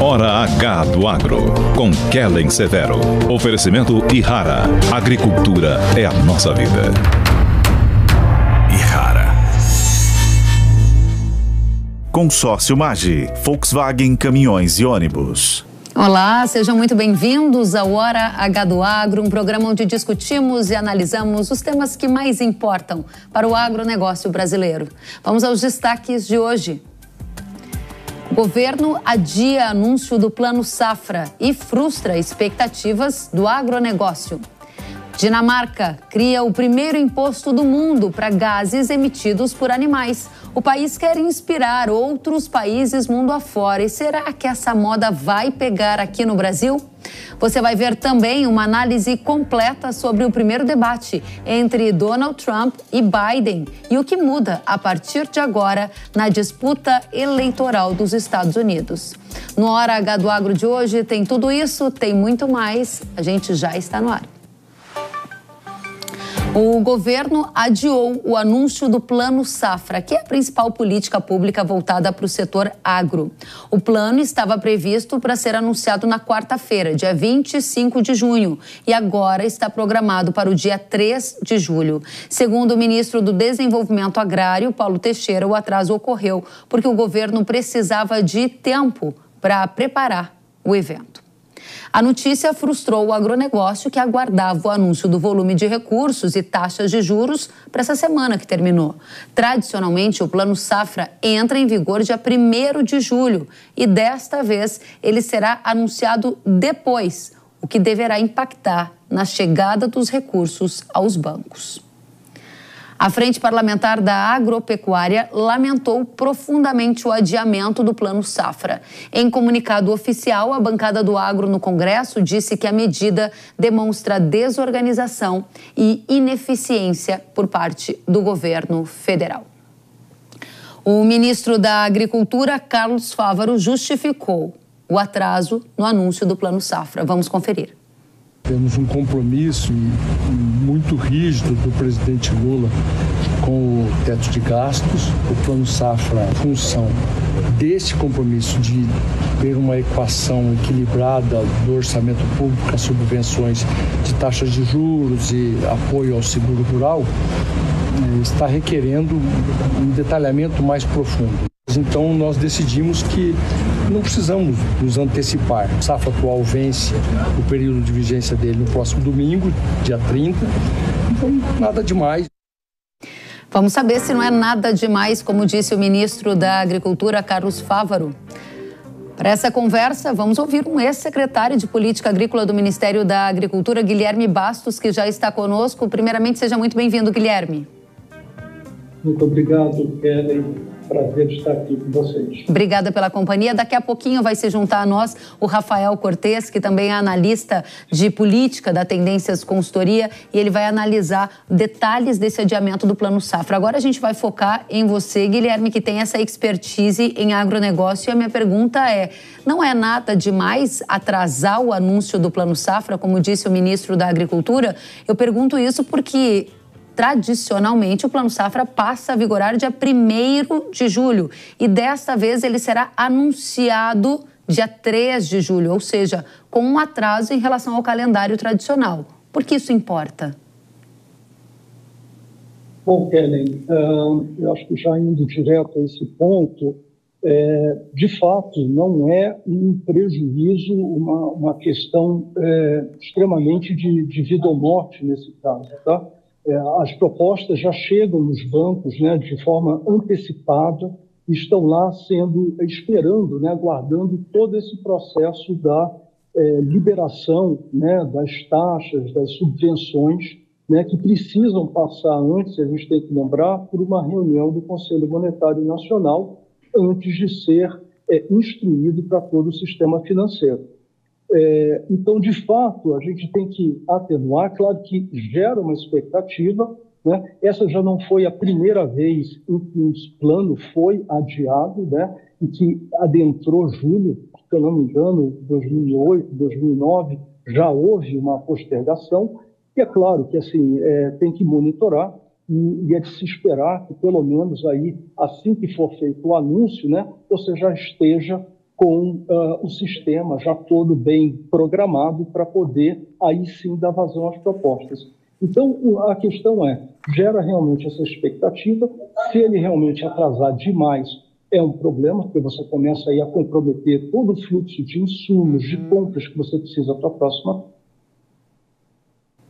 Hora H do Agro, com Kellen Severo. Oferecimento Ihara. Agricultura é a nossa vida. Ihara. Consórcio Maggi, Volkswagen Caminhões e Ônibus. Olá, sejam muito bem-vindos ao Hora H do Agro, um programa onde discutimos e analisamos os temas que mais importam para o agronegócio brasileiro. Vamos aos destaques de hoje. O governo adia anúncio do Plano Safra e frustra expectativas do agronegócio. Dinamarca cria o primeiro imposto do mundo para gases emitidos por animais. O país quer inspirar outros países mundo afora. E será que essa moda vai pegar aqui no Brasil? Você vai ver também uma análise completa sobre o primeiro debate entre Donald Trump e Biden e o que muda a partir de agora na disputa eleitoral dos Estados Unidos. No Hora H do Agro de hoje tem tudo isso, tem muito mais. A gente já está no ar. O governo adiou o anúncio do Plano Safra, que é a principal política pública voltada para o setor agro. O plano estava previsto para ser anunciado na quarta-feira, dia 25 de junho, e agora está programado para o dia 3 de julho. Segundo o ministro do Desenvolvimento Agrário, Paulo Teixeira, o atraso ocorreu porque o governo precisava de tempo para preparar o evento. A notícia frustrou o agronegócio, que aguardava o anúncio do volume de recursos e taxas de juros para essa semana que terminou. Tradicionalmente, o Plano Safra entra em vigor dia 1º de julho e desta vez ele será anunciado depois, o que deverá impactar na chegada dos recursos aos bancos. A Frente Parlamentar da Agropecuária lamentou profundamente o adiamento do Plano Safra. Em comunicado oficial, a bancada do agro no Congresso disse que a medida demonstra desorganização e ineficiência por parte do governo federal. O ministro da Agricultura, Carlos Fávaro, justificou o atraso no anúncio do Plano Safra. Vamos conferir. Temos um compromisso muito rígido do presidente Lula com o teto de gastos. O Plano Safra, em função desse compromisso de ter uma equação equilibrada do orçamento público, as subvenções de taxas de juros e apoio ao seguro rural, está requerendo um detalhamento mais profundo. Então, nós decidimos que não precisamos nos antecipar. O Safra atual vence o período de vigência dele no próximo domingo, dia 30. Então, nada demais. Vamos saber se não é nada demais, como disse o ministro da Agricultura, Carlos Fávaro. Para essa conversa, vamos ouvir um ex-secretário de Política Agrícola do Ministério da Agricultura, Guilherme Bastos, que já está conosco. Primeiramente, seja muito bem-vindo, Guilherme. Muito obrigado, Kellen. Prazer estar aqui com vocês. Obrigada pela companhia. Daqui a pouquinho vai se juntar a nós o Rafael Cortes, que também é analista de política da Tendências Consultoria, e ele vai analisar detalhes desse adiamento do Plano Safra. Agora a gente vai focar em você, Guilherme, que tem essa expertise em agronegócio, e a minha pergunta é: não é nada demais atrasar o anúncio do Plano Safra, como disse o ministro da Agricultura? Eu pergunto isso porque tradicionalmente, o Plano Safra passa a vigorar dia 1º de julho e desta vez ele será anunciado dia 3 de julho, ou seja, com um atraso em relação ao calendário tradicional. Por que isso importa? Bom, Kellen, eu acho que já indo direto a esse ponto, de fato, não é um prejuízo, uma questão extremamente de vida ou morte nesse caso, tá? As propostas já chegam nos bancos, né, de forma antecipada, e estão lá esperando, né, aguardando todo esse processo da liberação, né, das taxas, das subvenções, né, que precisam passar antes, a gente tem que lembrar, por uma reunião do Conselho Monetário Nacional, antes de ser instruído para todo o sistema financeiro. Então, de fato, a gente tem que atenuar, claro que gera uma expectativa, né? Essa já não foi a primeira vez em que o plano foi adiado, né? E que adentrou julho, se eu não me engano, 2008, 2009, já houve uma postergação, e é claro que assim, tem que monitorar, e é de se esperar que, pelo menos aí, assim que for feito o anúncio, né, você já esteja com o sistema já todo bem programado para poder, aí sim, dar vazão às propostas. Então, a questão gera realmente essa expectativa. Se ele realmente atrasar demais, é um problema, porque você começa aí a comprometer todo o fluxo de insumos, de compras que você precisa para a próxima.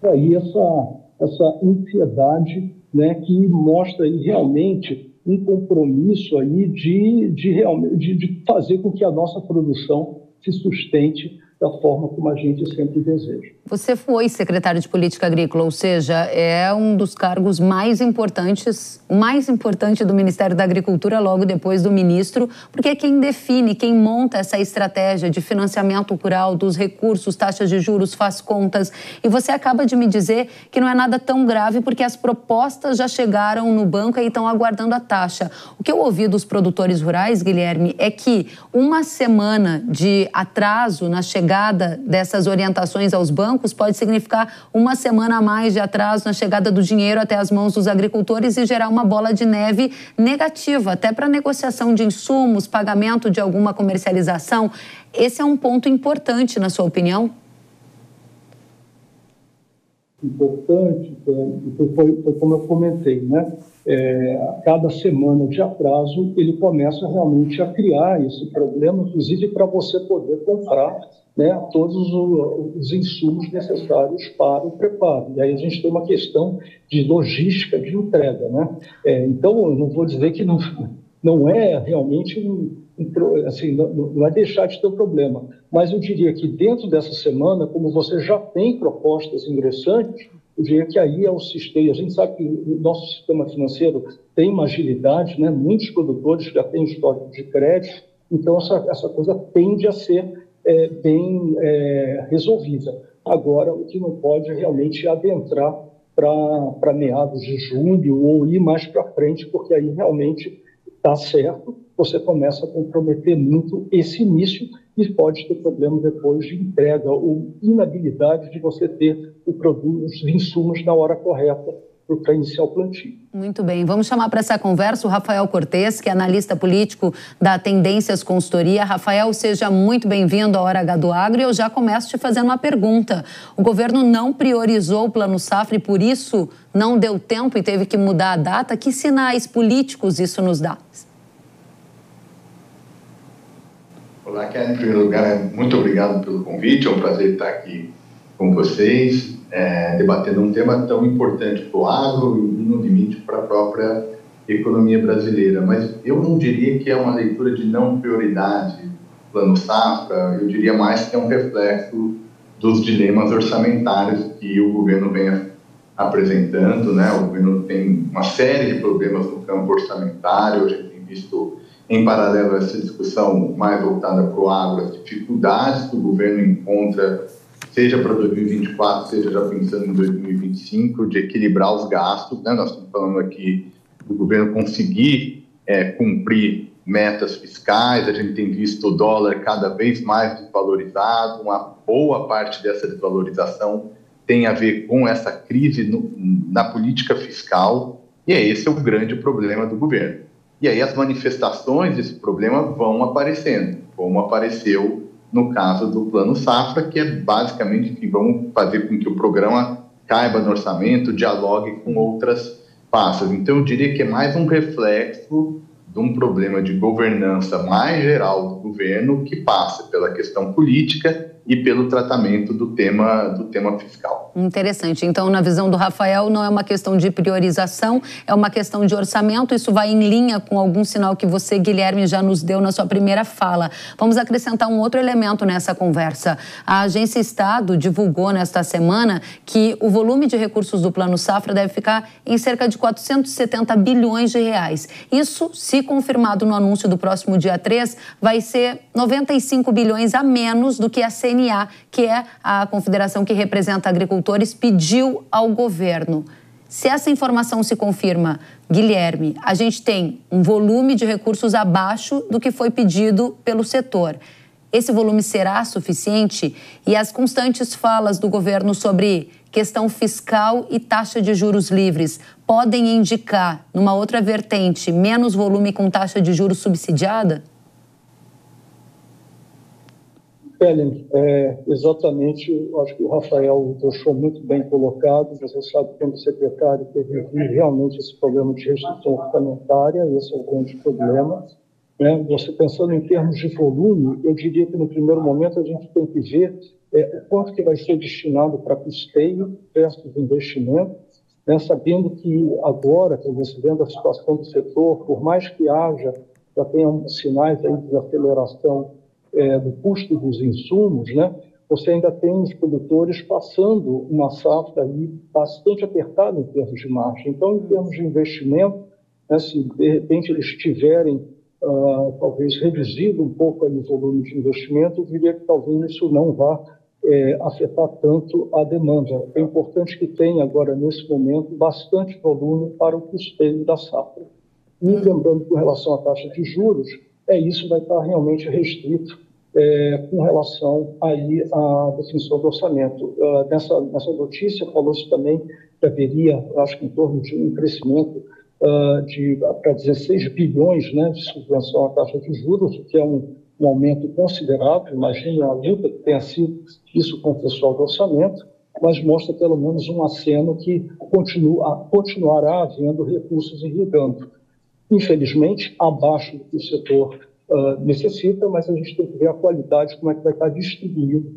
Aí essa ansiedade, né, que mostra aí realmente um compromisso aí de fazer com que a nossa produção se sustente da forma como a gente sempre deseja. Você foi secretário de Política Agrícola, ou seja, é um dos cargos mais importantes, o mais importante do Ministério da Agricultura, logo depois do ministro, porque é quem define, quem monta essa estratégia de financiamento rural, dos recursos, taxas de juros, faz contas. E você acaba de me dizer que não é nada tão grave, porque as propostas já chegaram no banco e estão aguardando a taxa. O que eu ouvi dos produtores rurais, Guilherme, é que uma semana de atraso na chegada dessas orientações aos bancos pode significar uma semana a mais de atraso na chegada do dinheiro até as mãos dos agricultores e gerar uma bola de neve negativa, até para negociação de insumos, pagamento de alguma comercialização. Esse é um ponto importante, na sua opinião? Importante, foi como eu comentei, né? A cada semana de atraso, ele começa realmente a criar esse problema, inclusive para você poder comprar, né, todos os insumos necessários para o preparo. E aí a gente tem uma questão de logística de entrega, né? Então, eu não vou dizer que não é realmente assim, não é deixar de ter um problema, mas eu diria que dentro dessa semana, como você já tem propostas ingressantes, eu diria que aí é o sistema. A gente sabe que o nosso sistema financeiro tem uma agilidade, né? Muitos produtores já têm histórico de crédito, então essa coisa tende a ser bem resolvida. Agora, o que não pode é realmente adentrar para meados de julho ou ir mais para frente, porque aí realmente está certo, você começa a comprometer muito esse início e pode ter problema depois de entrega ou inabilidade de você ter os insumos na hora correta para iniciar o plantio. Muito bem, vamos chamar para essa conversa o Rafael Cortes, que é analista político da Tendências Consultoria. Rafael, seja muito bem-vindo à Hora H do Agro e eu já começo te fazendo uma pergunta. O governo não priorizou o Plano Safra e por isso não deu tempo e teve que mudar a data. Que sinais políticos isso nos dá? Olá, Kelly. Em primeiro lugar, muito obrigado pelo convite. É um prazer estar aqui com vocês, debatendo um tema tão importante para o agro e, no limite, para a própria economia brasileira. Mas eu não diria que é uma leitura de não prioridade do Plano Safra, eu diria mais que é um reflexo dos dilemas orçamentários que o governo vem apresentando, né? O governo tem uma série de problemas no campo orçamentário, a gente tem visto em paralelo a essa discussão mais voltada para o agro, as dificuldades que o governo encontra, seja para 2024, seja já pensando em 2025, de equilibrar os gastos, né? Nós estamos falando aqui do governo conseguir cumprir metas fiscais, a gente tem visto o dólar cada vez mais desvalorizado, uma boa parte dessa desvalorização tem a ver com essa crise na política fiscal, e esse é o grande problema do governo. E aí as manifestações desse problema vão aparecendo, como apareceu no caso do Plano Safra, que é basicamente que vão fazer com que o programa caiba no orçamento, dialogue com outras pastas. Então, eu diria que é mais um reflexo de um problema de governança mais geral do governo que passa pela questão política e pelo tratamento do tema fiscal. Interessante. Então, na visão do Rafael, não é uma questão de priorização, é uma questão de orçamento. Isso vai em linha com algum sinal que você, Guilherme, já nos deu na sua primeira fala. Vamos acrescentar um outro elemento nessa conversa. A Agência Estado divulgou nesta semana que o volume de recursos do Plano Safra deve ficar em cerca de 470 bilhões de reais. Isso, se confirmado no anúncio do próximo dia 3, vai ser 95 bilhões a menos do que a CNA, que é a confederação que representa agricultores, pediu ao governo. Se essa informação se confirma, Guilherme, a gente tem um volume de recursos abaixo do que foi pedido pelo setor. Esse volume será suficiente? E as constantes falas do governo sobre questão fiscal e taxa de juros livres podem indicar, numa outra vertente, menos volume com taxa de juros subsidiada? Kellen, exatamente, acho que o Rafael deixou muito bem colocado. Você sabe que como secretário teve realmente esse problema de restrição orçamentária, esse é o grande problema. Você pensando em termos de volume, eu diria que no primeiro momento a gente tem que ver o quanto que vai ser destinado para custeio versus investimento, sabendo que agora, você vendo a situação do setor, por mais que já tenham sinais aí de aceleração do custo dos insumos, você ainda tem os produtores passando uma safra aí bastante apertada em termos de margem. Então, em termos de investimento, se de repente eles tiverem talvez reduzido um pouco o volume de investimento, eu diria que talvez isso não vá afetar tanto a demanda. É importante que tenha agora, nesse momento, bastante volume para o custeio da safra. E lembrando com relação à taxa de juros, isso vai estar realmente restrito com relação aí à definição do orçamento. Nessa notícia falou-se também que haveria, acho que em torno de um crescimento para 16 bilhões de subvenção à taxa de juros, o que é um aumento considerável. Imagina a luta que tenha sido isso com o pessoal do orçamento, mas mostra pelo menos um aceno que continuará havendo recursos irrigando. Infelizmente, abaixo do que o setor necessita, mas a gente tem que ver a qualidade, como é que vai estar distribuído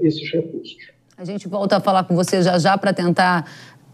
esses recursos. A gente volta a falar com você já para tentar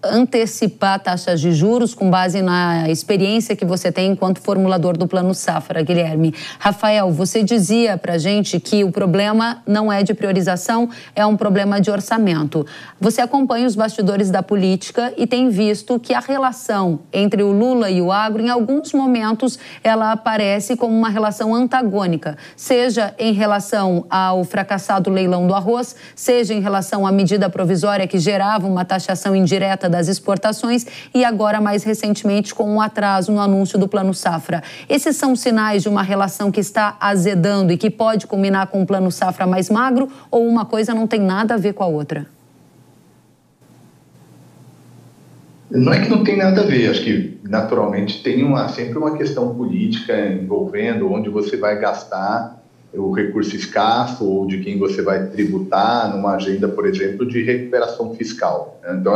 antecipar taxas de juros com base na experiência que você tem enquanto formulador do Plano Safra, Guilherme. Rafael, você dizia para a gente que o problema não é de priorização, é um problema de orçamento. Você acompanha os bastidores da política e tem visto que a relação entre o Lula e o agro, em alguns momentos, ela aparece como uma relação antagônica, seja em relação ao fracassado leilão do arroz, seja em relação à medida provisória que gerava uma taxação indireta das exportações e agora, mais recentemente, com um atraso no anúncio do Plano Safra. Esses são sinais de uma relação que está azedando e que pode culminar com um Plano Safra mais magro, ou uma coisa não tem nada a ver com a outra? Não é que não tem nada a ver, acho que naturalmente tem sempre uma questão política envolvendo onde você vai gastar o recurso escasso ou de quem você vai tributar numa agenda, por exemplo, de recuperação fiscal. Então,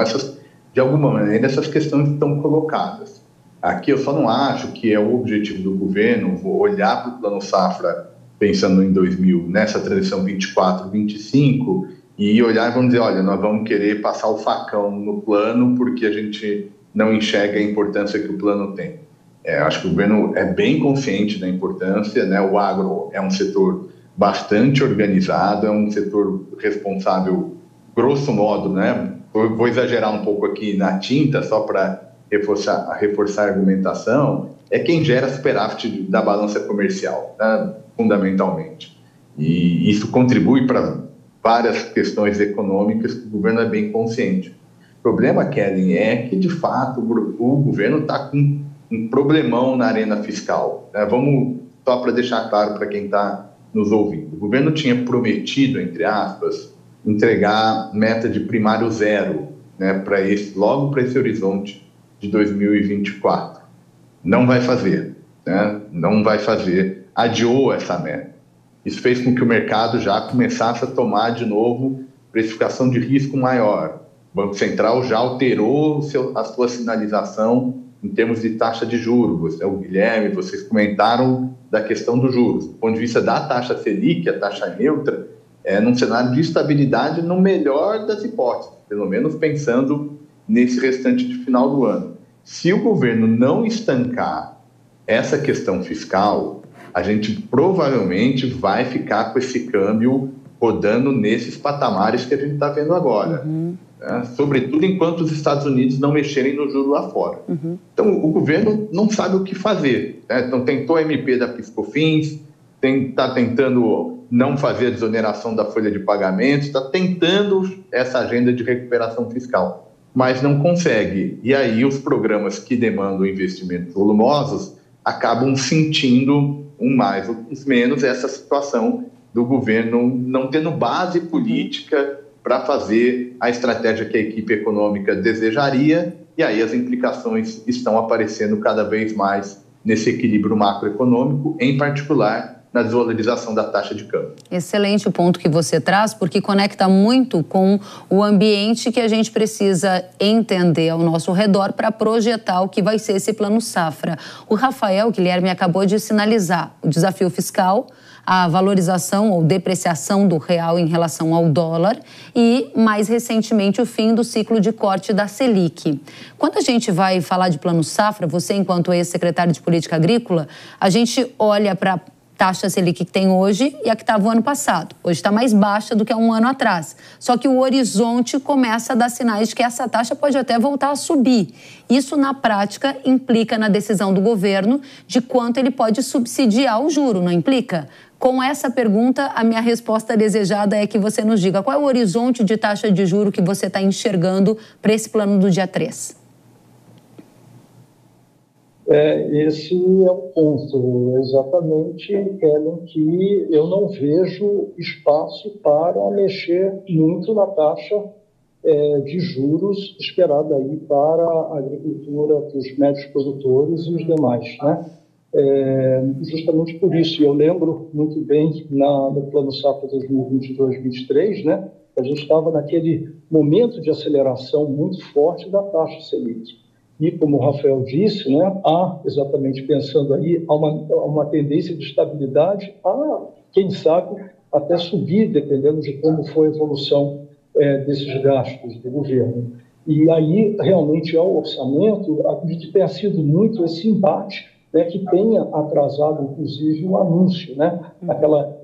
de alguma maneira, essas questões estão colocadas. Aqui eu só não acho que é o objetivo do governo olhar para o Plano Safra pensando em 2000, nessa transição 24-25, e olhar e vamos dizer, olha, nós vamos querer passar o facão no plano porque a gente não enxerga a importância que o plano tem. Acho que o governo é bem consciente da importância, O agro é um setor bastante organizado, é um setor responsável, grosso modo, Vou exagerar um pouco aqui na tinta, só para reforçar a argumentação, é quem gera superávit da balança comercial, fundamentalmente. E isso contribui para várias questões econômicas que o governo é bem consciente. O problema, Kellen, é que, de fato, o governo está com um problemão na arena fiscal. Vamos, só para deixar claro para quem está nos ouvindo, o governo tinha prometido, entre aspas, entregar meta de primário zero, logo para esse horizonte de 2024. Não vai fazer, não vai fazer, adiou essa meta. Isso fez com que o mercado já começasse a tomar de novo precificação de risco maior. O Banco Central já alterou a sua sinalização em termos de taxa de juros. O Guilherme, vocês comentaram da questão dos juros. Do ponto de vista da taxa Selic, a taxa neutra, num cenário de estabilidade no melhor das hipóteses, pelo menos pensando nesse restante de final do ano. Se o governo não estancar essa questão fiscal, a gente provavelmente vai ficar com esse câmbio rodando nesses patamares que a gente está vendo agora. Sobretudo enquanto os Estados Unidos não mexerem no juro lá fora. Então, o governo não sabe o que fazer. Então, tentou a MP da PiscoFins, está tentando não fazer a desoneração da folha de pagamento, está tentando essa agenda de recuperação fiscal, mas não consegue. E aí os programas que demandam investimentos volumosos acabam sentindo, um mais ou menos, essa situação do governo não tendo base política para fazer a estratégia que a equipe econômica desejaria e aí as implicações estão aparecendo cada vez mais nesse equilíbrio macroeconômico, em particular na desvalorização da taxa de câmbio. Excelente o ponto que você traz, porque conecta muito com o ambiente que a gente precisa entender ao nosso redor para projetar o que vai ser esse plano safra. O Rafael Guilherme acabou de sinalizar o desafio fiscal, a valorização ou depreciação do real em relação ao dólar e, mais recentemente, o fim do ciclo de corte da Selic. Quando a gente vai falar de plano safra, você, enquanto ex-secretário de Política Agrícola, a gente olha para a taxa Selic que tem hoje e a que estava o ano passado. Hoje está mais baixa do que há um ano atrás. Só que o horizonte começa a dar sinais de que essa taxa pode até voltar a subir. Isso, na prática, implica na decisão do governo de quanto ele pode subsidiar o juro, não implica? Com essa pergunta, a minha resposta desejada é que você nos diga qual é o horizonte de taxa de juro que você está enxergando para esse plano do dia 3. Esse é o ponto, exatamente, Kellen, que eu não vejo espaço para mexer muito na taxa de juros esperada aí para a agricultura, para os médios produtores e os demais, né? Justamente por isso, eu lembro muito bem no Plano Safra 2022-2023, né? A gente estava naquele momento de aceleração muito forte da taxa Selic. E, como o Rafael disse, né, há, exatamente pensando aí, há uma tendência de estabilidade, quem sabe, até subir, dependendo de como foi a evolução desses gastos do governo. E aí, realmente, ao orçamento, acredito que tenha sido muito esse embate, né, que tenha atrasado, inclusive, o anúncio, né, aquela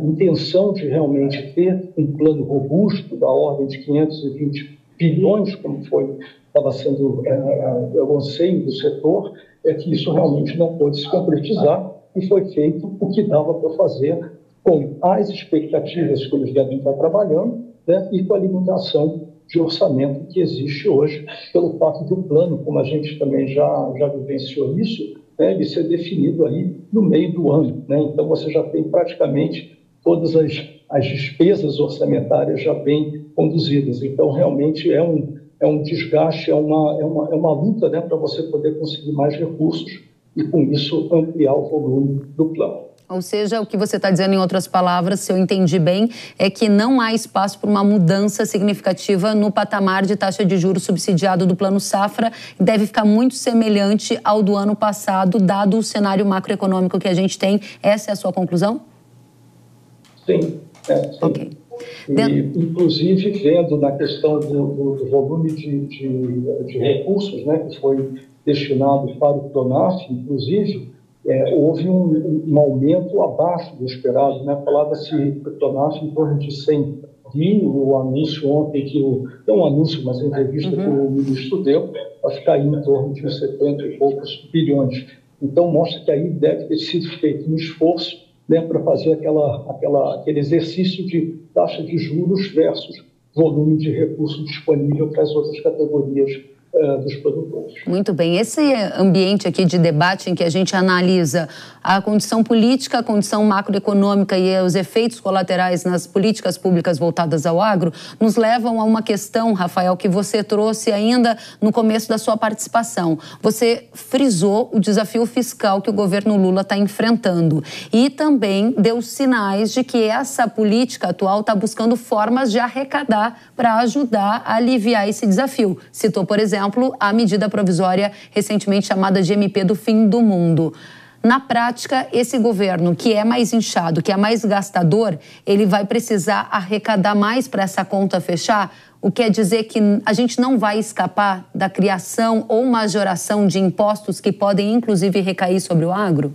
intenção de realmente ter um plano robusto da ordem de 520 bilhões, como estava sendo o anseio do setor, que isso realmente não pôde se concretizar e foi feito o que dava para fazer com as expectativas que eles devem estar trabalhando, né, e com a limitação de orçamento que existe hoje, pelo fato do plano, como a gente também já vivenciou isso, né, ele ser definido aí no meio do ano, né? Então você já tem praticamente todas as despesas orçamentárias já bem conduzidas. Então realmente é um desgaste, é uma luta, né, para você poder conseguir mais recursos e com isso ampliar o volume do plano. Ou seja, o que você está dizendo, em outras palavras, se eu entendi bem, é que não há espaço para uma mudança significativa no patamar de taxa de juros subsidiado do Plano Safra. Deve ficar muito semelhante ao do ano passado, dado o cenário macroeconômico que a gente tem. Essa é a sua conclusão? Sim. Sim. Ok. E, inclusive, vendo na questão do volume de recursos, né, que foi destinado para o PRONAF, inclusive, houve um aumento abaixo do esperado, né? Falava-se para o PRONAF em torno de 100 bi, o anúncio ontem, não um anúncio, mas a entrevista que o ministro deu, vai ficar aí em torno de 70 e poucos bilhões. Então, mostra que aí deve ter sido feito um esforço, né, para fazer aquele exercício de taxa de juros versus volume de recurso disponível para as outras categorias dos produtores. Muito bem. Esse ambiente aqui de debate em que a gente analisa a condição política, a condição macroeconômica e os efeitos colaterais nas políticas públicas voltadas ao agro, nos levam a uma questão, Rafael, que você trouxe ainda no começo da sua participação. Você frisou o desafio fiscal que o governo Lula está enfrentando e também deu sinais de que essa política atual está buscando formas de arrecadar para ajudar a aliviar esse desafio. Citou, por exemplo, a medida provisória recentemente chamada de MP do Fim do Mundo. Na prática, esse governo, que é mais inchado, que é mais gastador, ele vai precisar arrecadar mais para essa conta fechar, o que quer dizer que a gente não vai escapar da criação ou majoração de impostos que podem, inclusive, recair sobre o agro?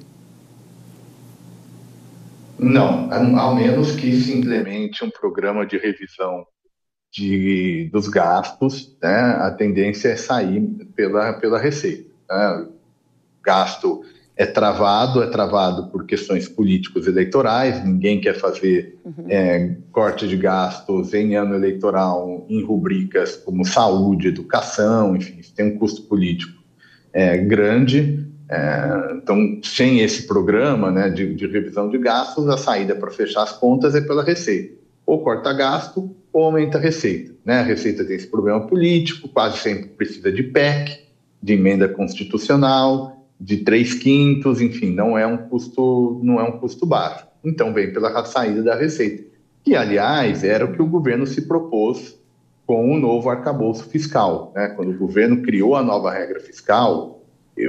Não, ao menos que se implemente um programa de revisão dos gastos, né? A tendência é sair pela receita, né? O gasto é travado por questões políticos eleitorais, ninguém quer fazer corte de gastos em ano eleitoral em rubricas como saúde, educação, enfim, isso tem um custo político grande. Então, sem esse programa, né, de revisão de gastos, a saída para fechar as contas é pela receita. Ou corta gasto ou aumenta a receita, né? A receita tem esse problema político, quase sempre precisa de PEC, de emenda constitucional, de 3/5, enfim, não é um custo baixo. Então vem pela saída da receita, que, aliás, era o que o governo se propôs com o novo arcabouço fiscal, né? Quando o governo criou a nova regra fiscal,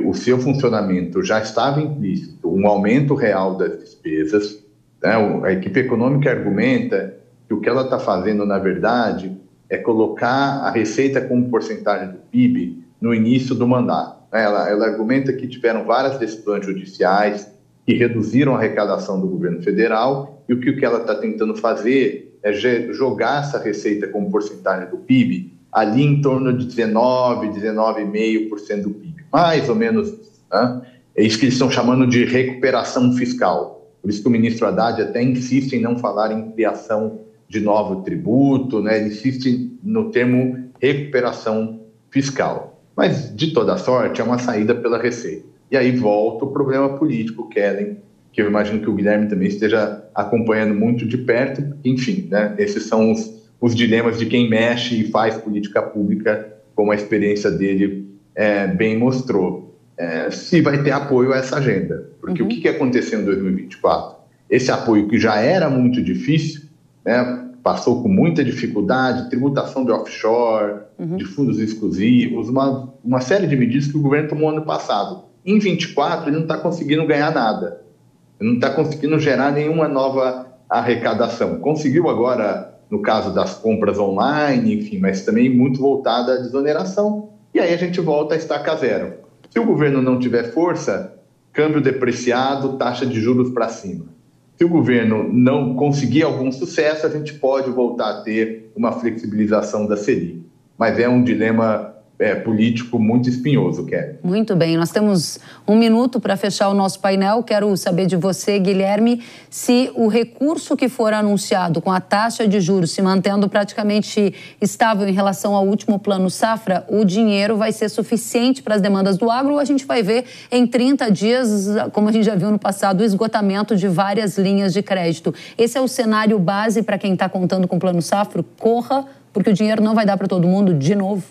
o seu funcionamento já estava implícito um aumento real das despesas, né? A equipe econômica argumenta que o que ela está fazendo, na verdade, é colocar a receita como porcentagem do PIB no início do mandato. Ela argumenta que tiveram várias decisões judiciais que reduziram a arrecadação do governo federal e o que ela está tentando fazer é jogar essa receita como porcentagem do PIB ali em torno de 19,5% do PIB. Mais ou menos, né? É isso que eles estão chamando de recuperação fiscal. Por isso que o ministro Haddad até insiste em não falar em criação de novo tributo, né? Ele insiste no termo recuperação fiscal. Mas, de toda sorte, é uma saída pela receita. E aí volta o problema político, Kellen, que eu imagino que o Guilherme também esteja acompanhando muito de perto. Enfim, né? Esses são os dilemas de quem mexe e faz política pública, como a experiência dele bem mostrou. Se vai ter apoio a essa agenda. Porque o que aconteceu em 2024? Esse apoio que já era muito difícil, né? Passou com muita dificuldade, tributação de offshore, de fundos exclusivos, uma série de medidas que o governo tomou ano passado. Em 24, ele não está conseguindo ganhar nada. Ele não está conseguindo gerar nenhuma nova arrecadação. Conseguiu agora, no caso das compras online, enfim, mas também muito voltada à desoneração. E aí a gente volta a estaca zero. Se o governo não tiver força, câmbio depreciado, taxa de juros para cima. Se o governo não conseguir algum sucesso, a gente pode voltar a ter uma flexibilização da Selic. Mas é um dilema político muito espinhoso, Kelly. Muito bem, nós temos 1 minuto para fechar o nosso painel. Quero saber de você, Guilherme, se o recurso que for anunciado com a taxa de juros se mantendo praticamente estável em relação ao último plano safra, o dinheiro vai ser suficiente para as demandas do agro ou a gente vai ver em 30 dias, como a gente já viu no passado, o esgotamento de várias linhas de crédito. Esse é o cenário base para quem está contando com o plano safra? Corra, porque o dinheiro não vai dar para todo mundo de novo.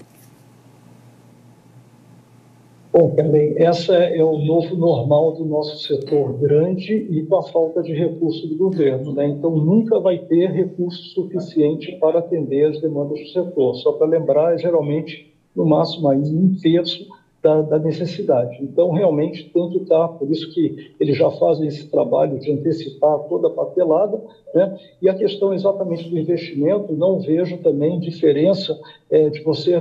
Bom, também, essa é o novo normal do nosso setor grande e com a falta de recurso do governo, né? Então, nunca vai ter recurso suficiente para atender as demandas do setor. Só para lembrar, geralmente, no máximo, aí, 1/3 da necessidade. Então, realmente, tem que estar, por isso que eles já fazem esse trabalho de antecipar toda a papelada, né? E a questão exatamente do investimento, não vejo também diferença de você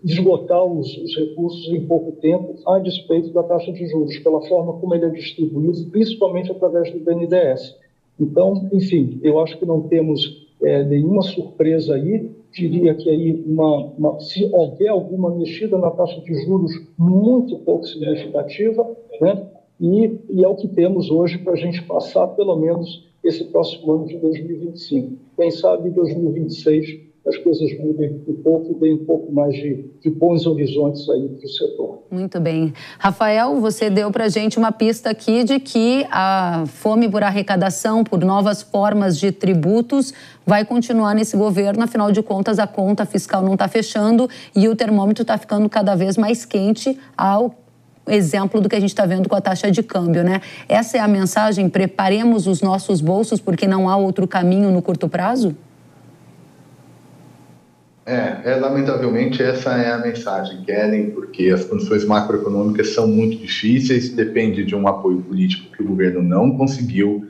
esgotar os recursos em pouco tempo, a despeito da taxa de juros, pela forma como ele é distribuído, principalmente através do BNDES. Então, enfim, eu acho que não temos nenhuma surpresa aí. Diria que aí se houver alguma mexida na taxa de juros muito pouco significativa, né? E é o que temos hoje para a gente passar pelo menos esse próximo ano de 2025. Quem sabe em 2026 as coisas mudem um pouco e deem um pouco mais de bons horizontes aí para o setor. Muito bem. Rafael, você deu para a gente uma pista aqui de que a fome por arrecadação, por novas formas de tributos, vai continuar nesse governo. Afinal de contas, a conta fiscal não está fechando e o termômetro está ficando cada vez mais quente ao exemplo do que a gente está vendo com a taxa de câmbio, né? Essa é a mensagem? Preparemos os nossos bolsos porque não há outro caminho no curto prazo? Lamentavelmente essa é a mensagem, Kellen, porque as condições macroeconômicas são muito difíceis, depende de um apoio político que o governo não conseguiu.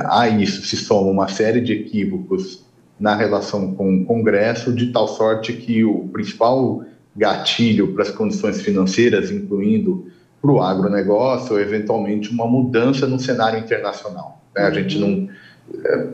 A isso se soma uma série de equívocos na relação com o Congresso, de tal sorte que o principal gatilho para as condições financeiras, incluindo para o agronegócio, ou eventualmente uma mudança no cenário internacional. A gente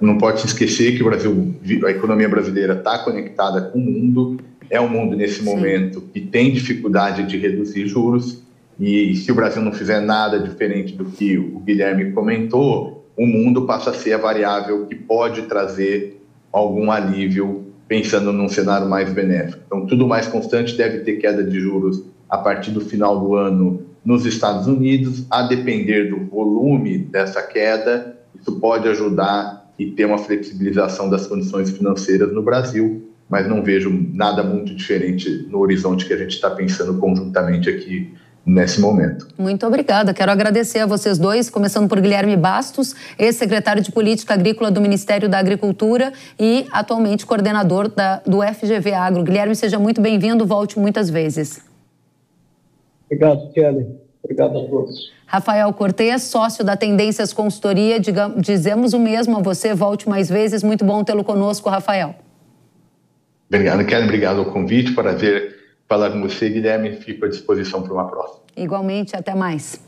não pode se esquecer que a economia brasileira está conectada com o mundo, é um mundo nesse momento que tem dificuldade de reduzir juros, e se o Brasil não fizer nada diferente do que o Guilherme comentou, o mundo passa a ser a variável que pode trazer algum alívio pensando num cenário mais benéfico. Então, tudo mais constante, deve ter queda de juros a partir do final do ano nos Estados Unidos, a depender do volume dessa queda. Isso pode ajudar e ter uma flexibilização das condições financeiras no Brasil, mas não vejo nada muito diferente no horizonte que a gente está pensando conjuntamente aqui nesse momento. Muito obrigada. Quero agradecer a vocês dois, começando por Guilherme Bastos, ex-secretário de Política Agrícola do Ministério da Agricultura e atualmente coordenador do FGV Agro. Guilherme, seja muito bem-vindo, volte muitas vezes. Obrigado, Kelly. Obrigado a todos. Rafael Cortez, sócio da Tendências Consultoria, dizemos o mesmo a você, volte mais vezes. Muito bom tê-lo conosco, Rafael. Obrigado, Kelly. Obrigado ao convite. Prazer falar com você, Guilherme. Fico à disposição para uma próxima. Igualmente, até mais.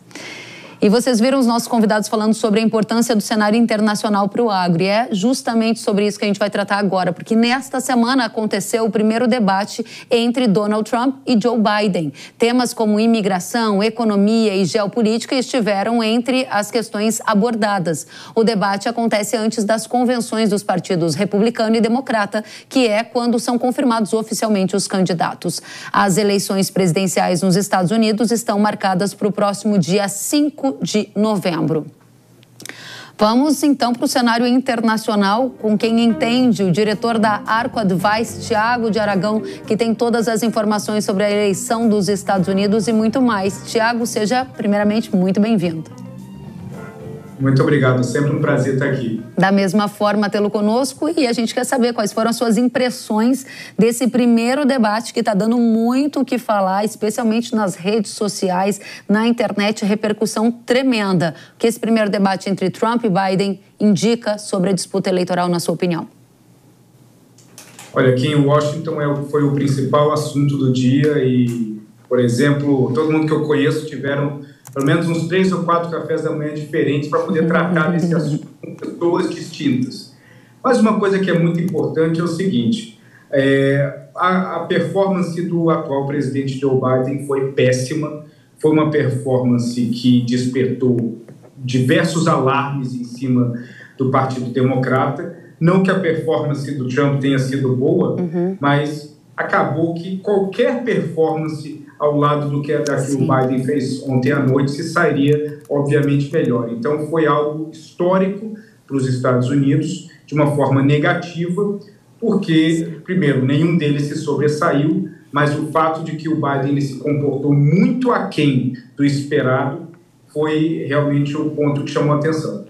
E vocês viram os nossos convidados falando sobre a importância do cenário internacional para o agro. E é justamente sobre isso que a gente vai tratar agora, porque nesta semana aconteceu o primeiro debate entre Donald Trump e Joe Biden. Temas como imigração, economia e geopolítica estiveram entre as questões abordadas. O debate acontece antes das convenções dos partidos republicano e democrata, que é quando são confirmados oficialmente os candidatos. As eleições presidenciais nos Estados Unidos estão marcadas para o próximo dia 5 de novembro. Vamos então para o cenário internacional com quem entende, o diretor da Arco Advice, Tiago de Aragão, que tem todas as informações sobre a eleição dos Estados Unidos e muito mais. Tiago, seja primeiramente muito bem-vindo. Muito obrigado, sempre um prazer estar aqui. Da mesma forma, tê-lo conosco, e a gente quer saber quais foram as suas impressões desse primeiro debate que está dando muito o que falar, especialmente nas redes sociais, na internet, repercussão tremenda. O que esse primeiro debate entre Trump e Biden indica sobre a disputa eleitoral, na sua opinião? Olha, aqui em Washington foi o principal assunto do dia e, por exemplo, todo mundo que eu conheço tiveram pelo menos uns 3 ou 4 cafés da manhã diferentes para poder tratar desse assunto com pessoas distintas. Mas uma coisa que é muito importante é o seguinte, a performance do atual presidente Joe Biden foi péssima, foi uma performance que despertou diversos alarmes em cima do Partido Democrata, não que a performance do Trump tenha sido boa, mas acabou que qualquer performance ao lado do que o Biden fez ontem à noite, se sairia, obviamente, melhor. Então, foi algo histórico para os Estados Unidos, de uma forma negativa, porque, primeiro, nenhum deles se sobressaiu, mas o fato de que o Biden ele se comportou muito aquém do esperado foi realmente o ponto que chamou a atenção.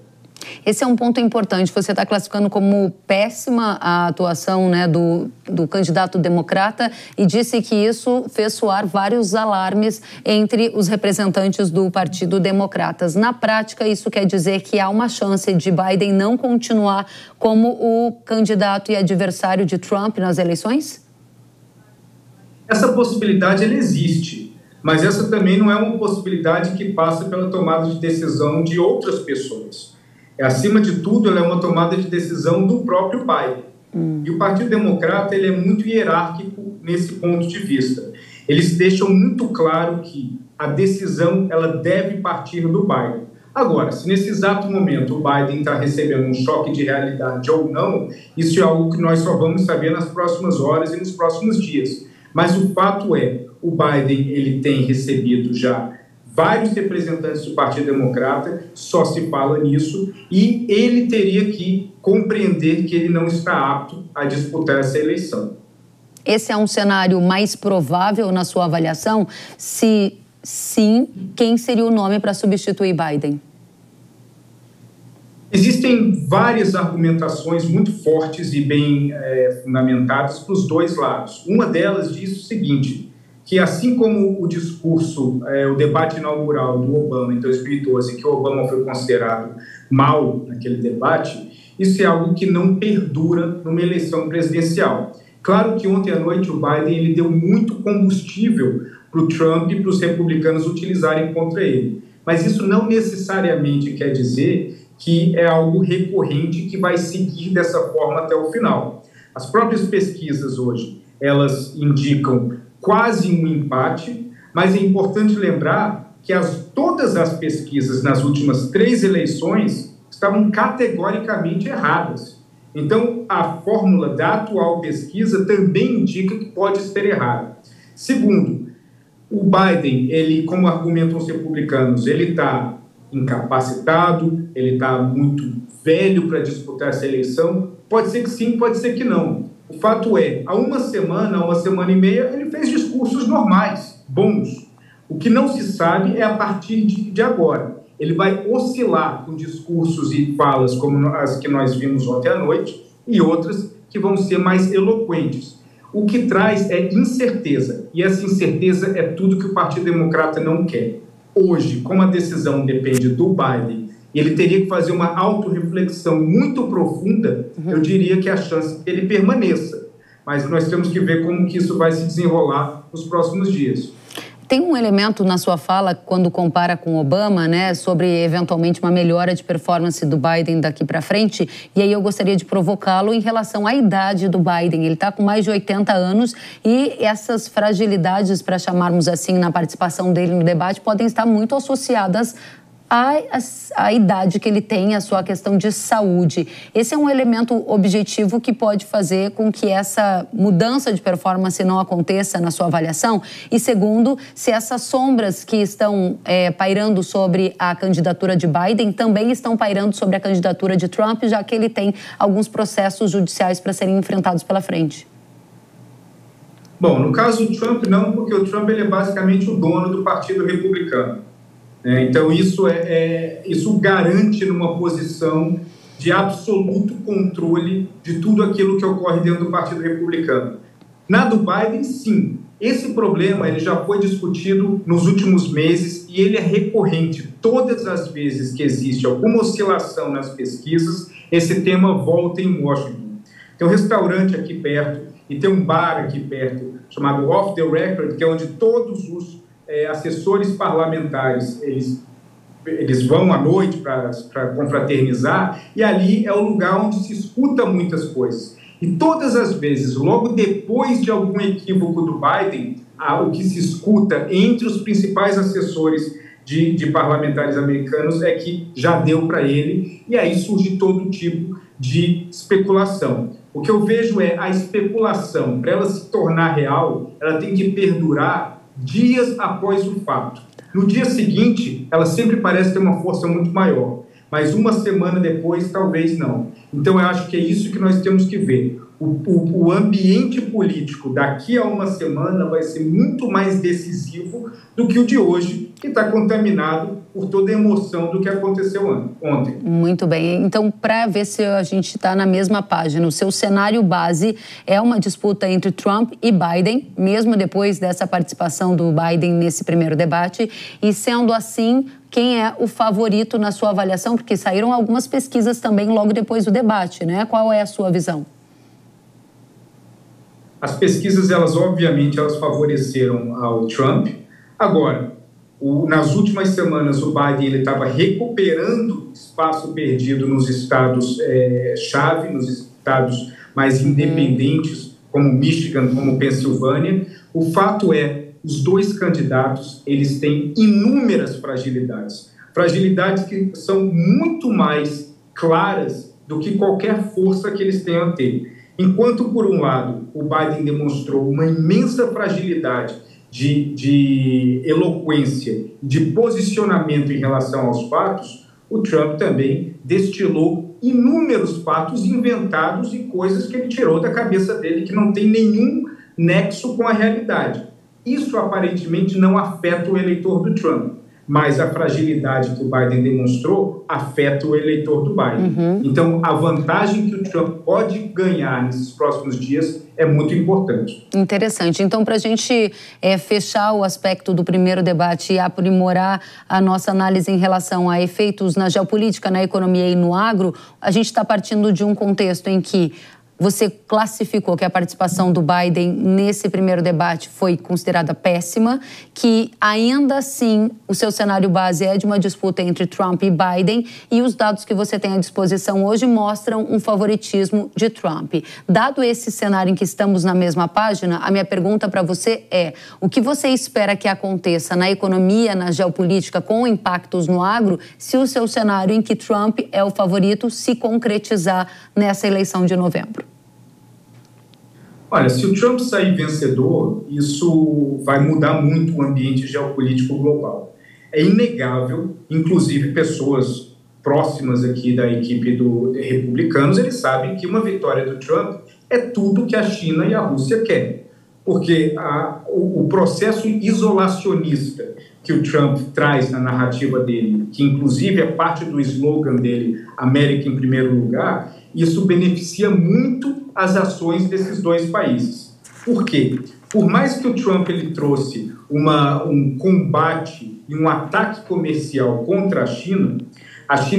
Esse é um ponto importante. Você está classificando como péssima a atuação, né, do candidato democrata e disse que isso fez soar vários alarmes entre os representantes do Partido Democratas. Na prática, isso quer dizer que há uma chance de Biden não continuar como o candidato e adversário de Trump nas eleições? Essa possibilidade ela existe, mas essa também não é uma possibilidade que passa pela tomada de decisão de outras pessoas. Acima de tudo, ela é uma tomada de decisão do próprio Biden. E o Partido Democrata ele é muito hierárquico nesse ponto de vista. Eles deixam muito claro que a decisão ela deve partir do Biden. Agora, se nesse exato momento o Biden está recebendo um choque de realidade ou não, isso é algo que nós só vamos saber nas próximas horas e nos próximos dias. Mas o fato é, o Biden ele tem recebido já vários representantes do Partido Democrata, só se fala nisso, e ele teria que compreender que ele não está apto a disputar essa eleição. Esse é um cenário mais provável na sua avaliação? Se sim, quem seria o nome para substituir Biden? Existem várias argumentações muito fortes e bem fundamentadas para os dois lados. Uma delas diz o seguinte, que assim como o discurso, o debate inaugural do Obama em 2012, que o Obama foi considerado mal naquele debate, isso é algo que não perdura numa eleição presidencial. Claro que ontem à noite o Biden ele deu muito combustível para o Trump e para os republicanos utilizarem contra ele. Mas isso não necessariamente quer dizer que é algo recorrente que vai seguir dessa forma até o final. As próprias pesquisas hoje, elas indicam quase um empate, mas é importante lembrar que todas as pesquisas nas últimas 3 eleições estavam categoricamente erradas. Então, a fórmula da atual pesquisa também indica que pode ser errada. Segundo, o Biden, ele, como argumentam os republicanos, ele está incapacitado, ele está muito velho para disputar essa eleição. Pode ser que sim, pode ser que não. O fato é, há uma semana e meia, ele fez discursos normais, bons. O que não se sabe é a partir de agora. Ele vai oscilar com discursos e falas como as que nós vimos ontem à noite e outras que vão ser mais eloquentes. O que traz é incerteza, e essa incerteza é tudo que o Partido Democrata não quer. Hoje, como a decisão depende do Biden, e ele teria que fazer uma autorreflexão muito profunda, eu diria que a chance que ele permaneça. Mas nós temos que ver como que isso vai se desenrolar nos próximos dias. Tem um elemento na sua fala, quando compara com Obama, né, sobre eventualmente uma melhora de performance do Biden daqui para frente, e aí eu gostaria de provocá-lo em relação à idade do Biden. Ele está com mais de 80 anos e essas fragilidades, para chamarmos assim, na participação dele no debate, podem estar muito associadas a idade que ele tem, a sua questão de saúde. Esse é um elemento objetivo que pode fazer com que essa mudança de performance não aconteça na sua avaliação? E segundo, se essas sombras que estão pairando sobre a candidatura de Biden também estão pairando sobre a candidatura de Trump, já que ele tem alguns processos judiciais para serem enfrentados pela frente. Bom, no caso do Trump não, porque o Trump ele é basicamente o dono do Partido Republicano. Então, isso garante numa posição de absoluto controle de tudo aquilo que ocorre dentro do Partido Republicano. Na do Biden, sim. Esse problema ele já foi discutido nos últimos meses e ele é recorrente. Todas as vezes que existe alguma oscilação nas pesquisas, esse tema volta em Washington. Tem um restaurante aqui perto e tem um bar aqui perto chamado Off the Record, que é onde todos os assessores parlamentares, eles vão à noite para confraternizar, e ali é o lugar onde se escuta muitas coisas. E todas as vezes, logo depois de algum equívoco do Biden, o que se escuta entre os principais assessores de parlamentares americanos é que já deu para ele, e aí surge todo tipo de especulação. O que eu vejo é a especulação, para ela se tornar real, ela tem que perdurar dias após o fato. No dia seguinte, ela sempre parece ter uma força muito maior, mas uma semana depois, talvez não. Então, eu acho que é isso que nós temos que ver. O ambiente político daqui a uma semana vai ser muito mais decisivo do que o de hoje, que está contaminado por toda a emoção do que aconteceu ontem. Muito bem. Então, para ver se a gente está na mesma página, o seu cenário base é uma disputa entre Trump e Biden, mesmo depois dessa participação do Biden nesse primeiro debate. E, sendo assim, quem é o favorito na sua avaliação? Porque saíram algumas pesquisas também logo depois do debate, né? Qual é a sua visão? As pesquisas, obviamente, elas favoreceram ao Trump. Agora, nas últimas semanas, o Biden estava recuperando espaço perdido nos estados-chave, nos estados mais independentes, como Michigan, como Pensilvânia. O fato é, os dois candidatos, eles têm inúmeras fragilidades. Fragilidades que são muito mais claras do que qualquer força que eles tenham a ter. Enquanto, por um lado, o Biden demonstrou uma imensa fragilidade de eloquência, de posicionamento em relação aos fatos, o Trump também destilou inúmeros fatos inventados e coisas que ele tirou da cabeça dele que não tem nenhum nexo com a realidade. Isso, aparentemente, não afeta o eleitor do Trump, mas a fragilidade que o Biden demonstrou afeta o eleitor do Biden. Então, a vantagem que o Trump pode ganhar nesses próximos dias é muito importante. Interessante. Então, para a gente fechar o aspecto do primeiro debate e aprimorar a nossa análise em relação a efeitos na geopolítica, na economia e no agro, a gente está partindo de um contexto em que você classificou que a participação do Biden nesse primeiro debate foi considerada péssima, que ainda assim o seu cenário base é de uma disputa entre Trump e Biden e os dados que você tem à disposição hoje mostram um favoritismo de Trump. Dado esse cenário em que estamos na mesma página, a minha pergunta para você é: o que você espera que aconteça na economia, na geopolítica, com impactos no agro, se o seu cenário em que Trump é o favorito se concretizar nessa eleição de novembro? Olha, se o Trump sair vencedor, isso vai mudar muito o ambiente geopolítico global. é inegável, inclusive pessoas próximas aqui da equipe do republicanos, eles sabem que uma vitória do Trump é tudo que a China e a Rússia querem. Porque o processo isolacionista que o Trump traz na narrativa dele, que inclusive é parte do slogan dele, América em primeiro lugar, isso beneficia muito as ações desses dois países. Por quê? Por mais que o Trump ele trouxe um combate e um ataque comercial contra a China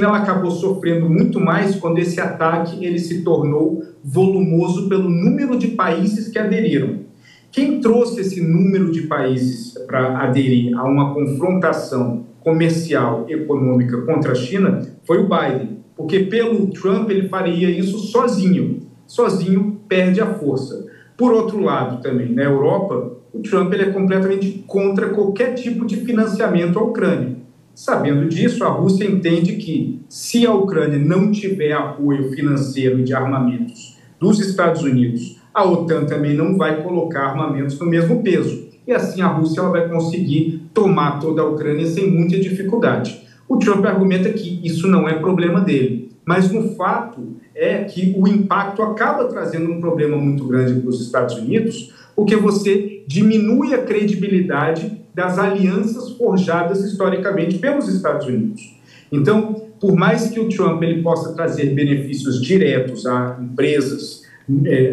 ela acabou sofrendo muito mais quando esse ataque ele se tornou volumoso pelo número de países que aderiram. Quem trouxe esse número de países para aderir a uma confrontação comercial e econômica contra a China foi o Biden, porque pelo Trump ele faria isso sozinho perde a força. Por outro lado também, na Europa, o Trump ele é completamente contra qualquer tipo de financiamento à Ucrânia. Sabendo disso, a Rússia entende que se a Ucrânia não tiver apoio financeiro e de armamentos dos Estados Unidos, a OTAN também não vai colocar armamentos no mesmo peso. E assim a Rússia ela vai conseguir tomar toda a Ucrânia sem muita dificuldade. O Trump argumenta que isso não é problema dele, mas no fato é que o impacto acaba trazendo um problema muito grande para os Estados Unidos, porque você diminui a credibilidade das alianças forjadas historicamente pelos Estados Unidos. Então, por mais que o Trump ele possa trazer benefícios diretos a empresas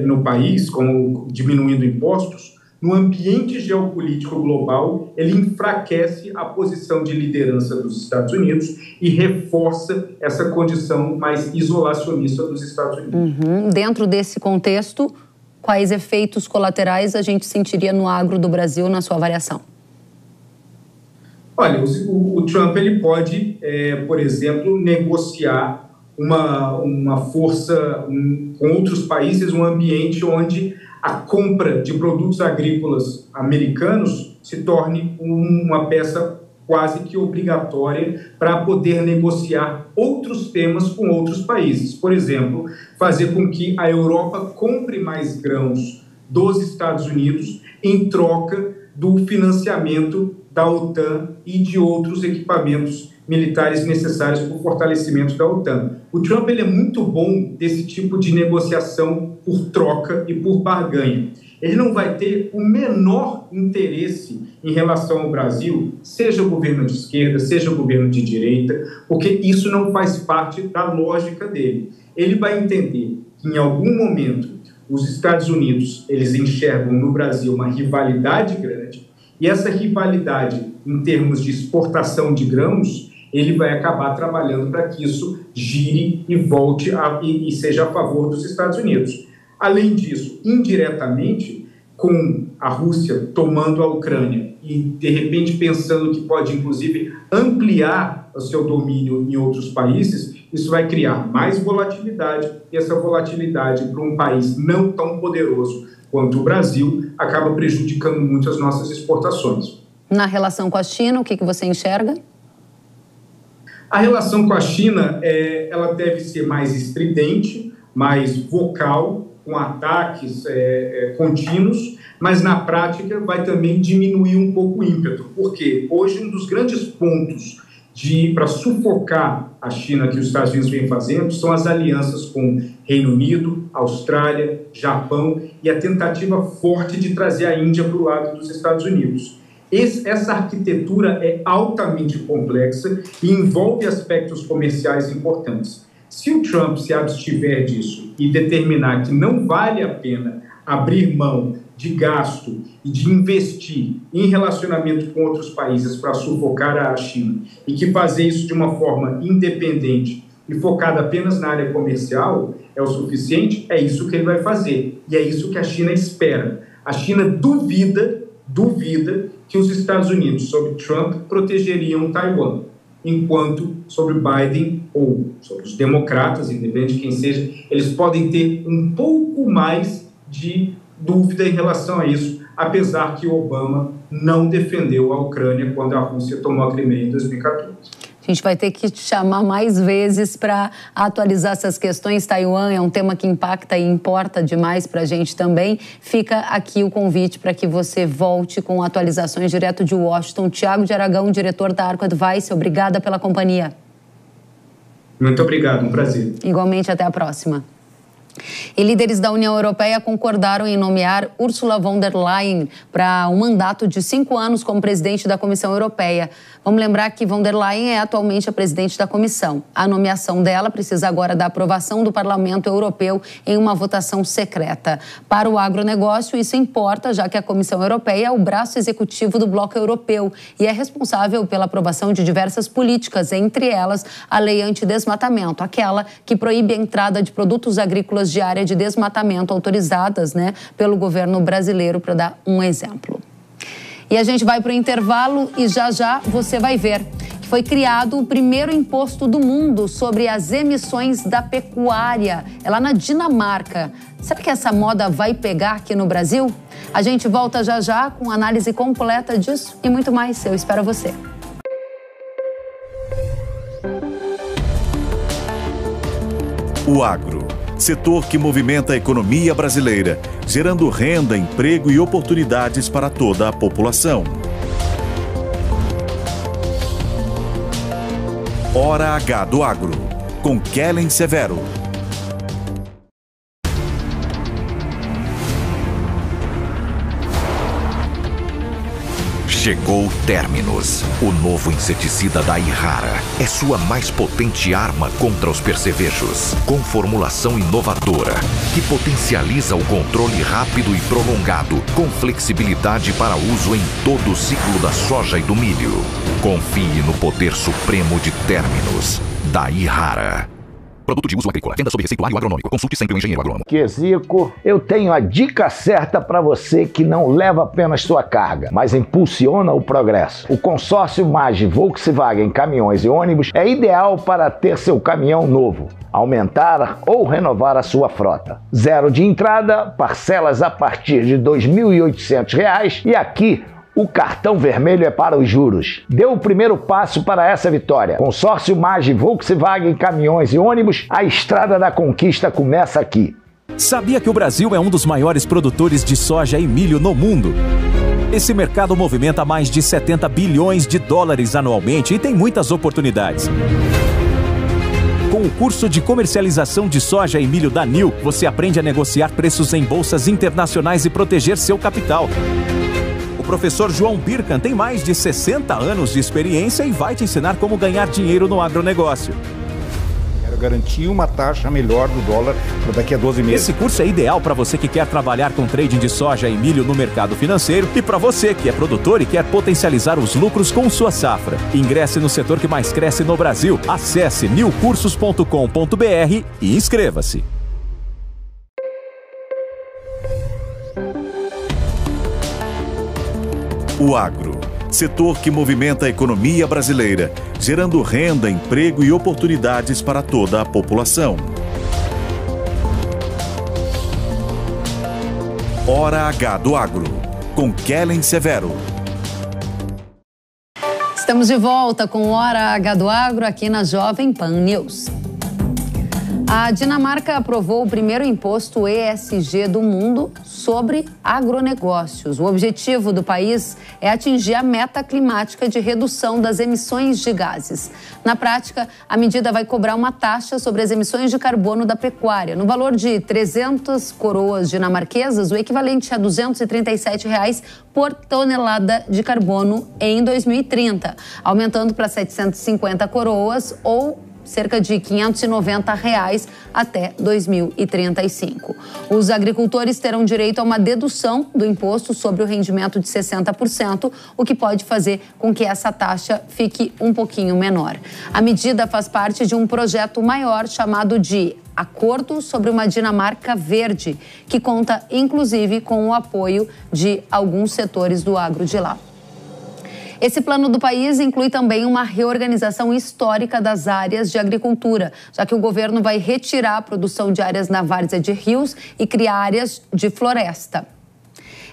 no país, como diminuindo impostos, no ambiente geopolítico global, ele enfraquece a posição de liderança dos Estados Unidos e reforça essa condição mais isolacionista dos Estados Unidos. Dentro desse contexto, quais efeitos colaterais a gente sentiria no agro do Brasil, na sua avaliação? Olha, o Trump ele pode, por exemplo, negociar uma força com outros países, um ambiente onde a compra de produtos agrícolas americanos se torne uma peça quase que obrigatória para poder negociar outros temas com outros países. Por exemplo, fazer com que a Europa compre mais grãos dos Estados Unidos em troca do financiamento da OTAN e de outros equipamentos militares necessários para o fortalecimento da OTAN. O Trump ele é muito bom desse tipo de negociação por troca e por barganha. Ele não vai ter o menor interesse em relação ao Brasil, seja o governo de esquerda, seja o governo de direita, porque isso não faz parte da lógica dele. Ele vai entender que em algum momento os Estados Unidos eles enxergam no Brasil uma rivalidade grande, e essa rivalidade em termos de exportação de grãos, ele vai acabar trabalhando para que isso gire e volte e seja a favor dos Estados Unidos. Além disso, indiretamente, com a Rússia tomando a Ucrânia e, de repente, pensando que pode, inclusive, ampliar o seu domínio em outros países, isso vai criar mais volatilidade, e essa volatilidade para um país não tão poderoso quanto o Brasil acaba prejudicando muito as nossas exportações. Na relação com a China, o que você enxerga? A relação com a China, ela deve ser mais estridente, mais vocal, com ataques contínuos, mas na prática vai também diminuir um pouco o ímpeto, porque hoje um dos grandes pontos para sufocar a China que os Estados Unidos vêm fazendo são as alianças com Reino Unido, Austrália, Japão e a tentativa forte de trazer a Índia para o lado dos Estados Unidos. Essa arquitetura é altamente complexa e envolve aspectos comerciais importantes. Se o Trump se abstiver disso e determinar que não vale a pena abrir mão de gasto e de investir em relacionamento com outros países para sufocar a China e que fazer isso de uma forma independente e focada apenas na área comercial é o suficiente, é isso que ele vai fazer. E é isso que a China espera. A China duvida que os Estados Unidos, sob Trump, protegeriam Taiwan, enquanto sobre Biden ou sobre os democratas, independente de quem seja, eles podem ter um pouco mais de dúvida em relação a isso, apesar que Obama não defendeu a Ucrânia quando a Rússia tomou a Crimeia em 2014. A gente vai ter que te chamar mais vezes para atualizar essas questões. Taiwan é um tema que impacta e importa demais para a gente também. Fica aqui o convite para que você volte com atualizações direto de Washington. Tiago de Aragão, diretor da Arco Advice, obrigada pela companhia. Muito obrigado, um prazer. Igualmente, até a próxima. E líderes da União Europeia concordaram em nomear Ursula von der Leyen para um mandato de 5 anos como presidente da Comissão Europeia. Vamos lembrar que von der Leyen é atualmente a presidente da Comissão. A nomeação dela precisa agora da aprovação do Parlamento Europeu em uma votação secreta. Para o agronegócio, isso importa, já que a Comissão Europeia é o braço executivo do bloco europeu e é responsável pela aprovação de diversas políticas, entre elas a Lei Antidesmatamento, aquela que proíbe a entrada de produtos agrícolas de área de desmatamento autorizadas, pelo governo brasileiro, para dar um exemplo. E a gente vai para o intervalo e já você vai ver que foi criado o primeiro imposto do mundo sobre as emissões da pecuária. É lá na Dinamarca. Será que essa moda vai pegar aqui no Brasil? A gente volta já com análise completa disso e muito mais. Eu espero você. O agro. Setor que movimenta a economia brasileira, gerando renda, emprego e oportunidades para toda a população. Hora H do Agro, com Kellen Severo. Chegou Terminus, o novo inseticida da Irrara. É sua mais potente arma contra os percevejos, com formulação inovadora, que potencializa o controle rápido e prolongado, com flexibilidade para uso em todo o ciclo da soja e do milho. Confie no poder supremo de Terminus, da Irrara. Produto de uso agrícola. Venda sob receituário agronômico. Consulte sempre o engenheiro agrônomo. Zico, eu tenho a dica certa para você que não leva apenas sua carga, mas impulsiona o progresso. O consórcio MAGE Volkswagen Caminhões e Ônibus é ideal para ter seu caminhão novo, aumentar ou renovar a sua frota. Zero de entrada, parcelas a partir de R$ 2.800 e aqui o cartão vermelho é para os juros. Dê o primeiro passo para essa vitória. Consórcio MAGE Volkswagen Caminhões e Ônibus, a estrada da conquista começa aqui. Sabia que o Brasil é um dos maiores produtores de soja e milho no mundo? Esse mercado movimenta mais de 70 bilhões de dólares anualmente e tem muitas oportunidades. Com o curso de comercialização de soja e milho da NIL, você aprende a negociar preços em bolsas internacionais e proteger seu capital. O professor João Birkan tem mais de 60 anos de experiência e vai te ensinar como ganhar dinheiro no agronegócio. Quero garantir uma taxa melhor do dólar para daqui a 12 meses. Esse curso é ideal para você que quer trabalhar com trading de soja e milho no mercado financeiro e para você que é produtor e quer potencializar os lucros com sua safra. Ingresse no setor que mais cresce no Brasil. Acesse nilcursos.com.br e inscreva-se. O agro. Setor que movimenta a economia brasileira, gerando renda, emprego e oportunidades para toda a população. Hora H do Agro, com Kellen Severo. Estamos de volta com Hora H do Agro aqui na Jovem Pan News. A Dinamarca aprovou o primeiro imposto ESG do mundo sobre agronegócios. O objetivo do país é atingir a meta climática de redução das emissões de gases. Na prática, a medida vai cobrar uma taxa sobre as emissões de carbono da pecuária, no valor de 300 coroas dinamarquesas, o equivalente a R$ 237 por tonelada de carbono em 2030, aumentando para 750 coroas ou cerca de R$ 590 até 2035. Os agricultores terão direito a uma dedução do imposto sobre o rendimento de 60%, o que pode fazer com que essa taxa fique um pouquinho menor. A medida faz parte de um projeto maior chamado de Acordo sobre uma Dinamarca Verde, que conta inclusive com o apoio de alguns setores do agro de lá. Esse plano do país inclui também uma reorganização histórica das áreas de agricultura, já que o governo vai retirar a produção de áreas na várzea de rios e criar áreas de floresta.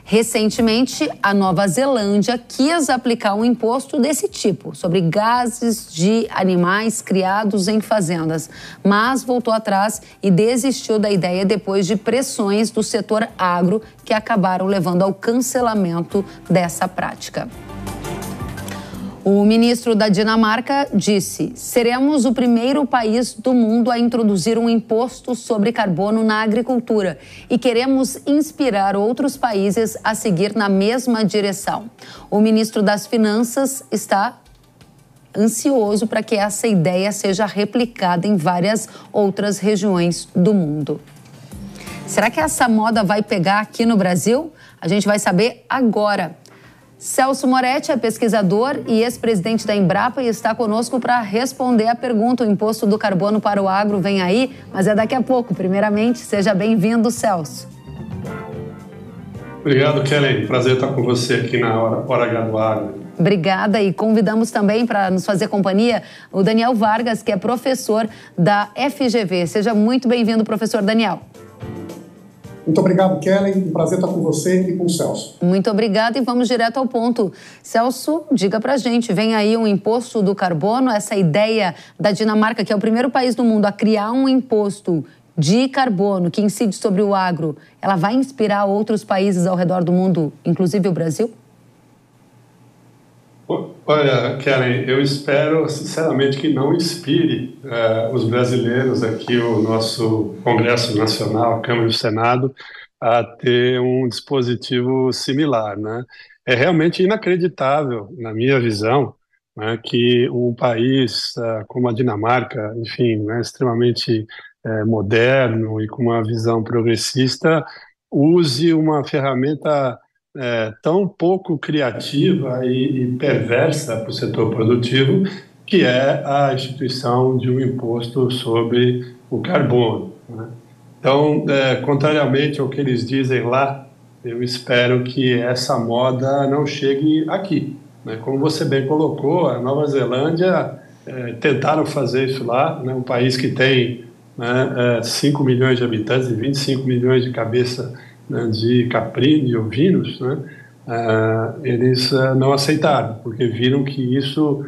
Recentemente, a Nova Zelândia quis aplicar um imposto desse tipo, sobre gases de animais criados em fazendas, mas voltou atrás e desistiu da ideia depois de pressões do setor agro que acabaram levando ao cancelamento dessa prática. O ministro da Dinamarca disse: seremos o primeiro país do mundo a introduzir um imposto sobre carbono na agricultura e queremos inspirar outros países a seguir na mesma direção. O ministro das Finanças está ansioso para que essa ideia seja replicada em várias outras regiões do mundo. Será que essa moda vai pegar aqui no Brasil? A gente vai saber agora. Celso Moretti é pesquisador e ex-presidente da Embrapa e está conosco para responder a pergunta. O imposto do carbono para o agro vem aí, mas é daqui a pouco. Primeiramente, seja bem-vindo, Celso. Obrigado, Kelly. Prazer estar com você aqui na Hora H do Agro. Obrigada, e convidamos também para nos fazer companhia o Daniel Vargas, que é professor da FGV. Seja muito bem-vindo, professor Daniel. Muito obrigado, Kelly. Um prazer estar com você e com o Celso. Muito obrigada, e vamos direto ao ponto. Celso, diga pra gente, vem aí um imposto do carbono, essa ideia da Dinamarca, que é o primeiro país do mundo a criar um imposto de carbono que incide sobre o agro, ela vai inspirar outros países ao redor do mundo, inclusive o Brasil? Olha, Kelly, eu espero sinceramente que não inspire os brasileiros aqui, o nosso Congresso Nacional, a Câmara e o Senado, a ter um dispositivo similar, né? É realmente inacreditável, na minha visão, né, que um país como a Dinamarca, enfim, né, extremamente moderno e com uma visão progressista, use uma ferramenta tão pouco criativa e perversa para o setor produtivo, que é a instituição de um imposto sobre o carbono, né? Então, contrariamente ao que eles dizem lá, eu espero que essa moda não chegue aqui, né? Como você bem colocou, a Nova Zelândia tentaram fazer isso lá, né? Um país que tem 5 milhões de habitantes e 25 milhões de cabeça de caprino e ovinos, né? Eles não aceitaram, porque viram que isso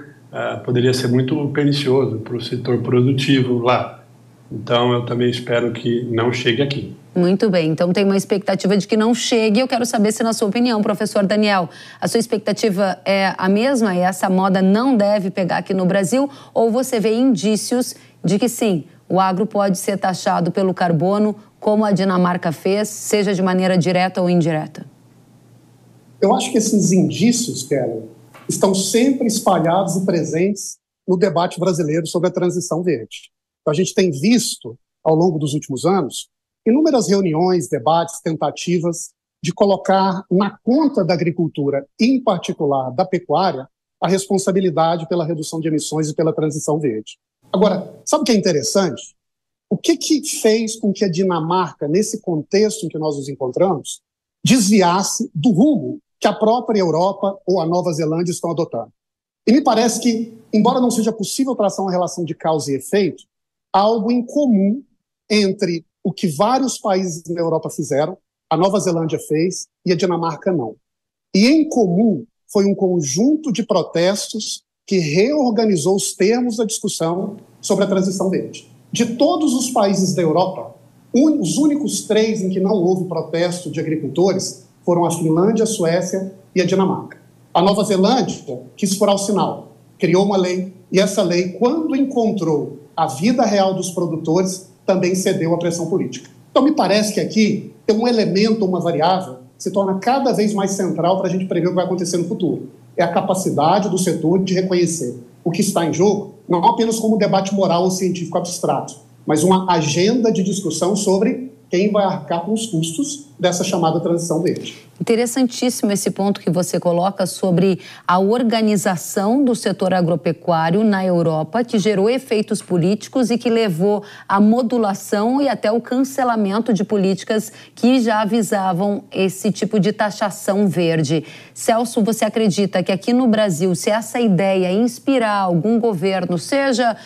poderia ser muito pernicioso para o setor produtivo lá. Então, eu também espero que não chegue aqui. Muito bem, então tem uma expectativa de que não chegue. Eu quero saber se, na sua opinião, professor Daniel, a sua expectativa é a mesma e essa moda não deve pegar aqui no Brasil? Ou você vê indícios de que sim, o agro pode ser taxado pelo carbono, como a Dinamarca fez, seja de maneira direta ou indireta? Eu acho que esses indícios, Kelly, estão sempre espalhados e presentes no debate brasileiro sobre a transição verde. Então, a gente tem visto, ao longo dos últimos anos, inúmeras reuniões, debates, tentativas de colocar na conta da agricultura, em particular da pecuária, a responsabilidade pela redução de emissões e pela transição verde. Agora, sabe o que é interessante? O que fez com que a Dinamarca, nesse contexto em que nós nos encontramos, desviasse do rumo que a própria Europa ou a Nova Zelândia estão adotando? E me parece que, embora não seja possível traçar uma relação de causa e efeito, há algo em comum entre o que vários países na Europa fizeram, a Nova Zelândia fez e a Dinamarca não. E em comum foi um conjunto de protestos que reorganizou os termos da discussão sobre a transição verde. De todos os países da Europa, os únicos 3 em que não houve protesto de agricultores foram a Finlândia, a Suécia e a Dinamarca. A Nova Zelândia quis furar o sinal, criou uma lei, e essa lei, quando encontrou a vida real dos produtores, também cedeu à pressão política. Então, me parece que aqui tem um elemento, uma variável, que se torna cada vez mais central para a gente prever o que vai acontecer no futuro. É a capacidade do setor de reconhecer o que está em jogo, não apenas como um debate moral ou científico abstrato, mas uma agenda de discussão sobre quem vai arcar com os custos dessa chamada transição verde. Interessantíssimo esse ponto que você coloca sobre a organização do setor agropecuário na Europa, que gerou efeitos políticos e que levou à modulação e até o cancelamento de políticas que já avisavam esse tipo de taxação verde. Celso, você acredita que aqui no Brasil, se essa ideia inspirar algum governo, seja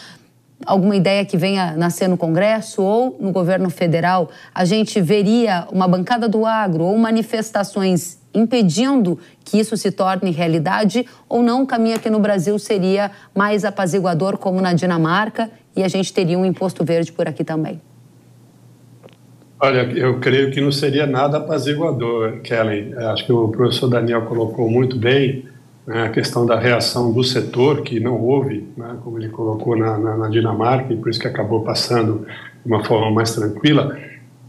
alguma ideia que venha nascer no Congresso ou no governo federal? A gente veria uma bancada do agro ou manifestações impedindo que isso se torne realidade, ou não? O caminho aqui no Brasil seria mais apaziguador, como na Dinamarca, e a gente teria um imposto verde por aqui também? Olha, eu creio que não seria nada apaziguador, Kellen. Acho que o professor Daniel colocou muito bem, né, a questão da reação do setor, que não houve, né, como ele colocou na Dinamarca, e por isso que acabou passando de uma forma mais tranquila.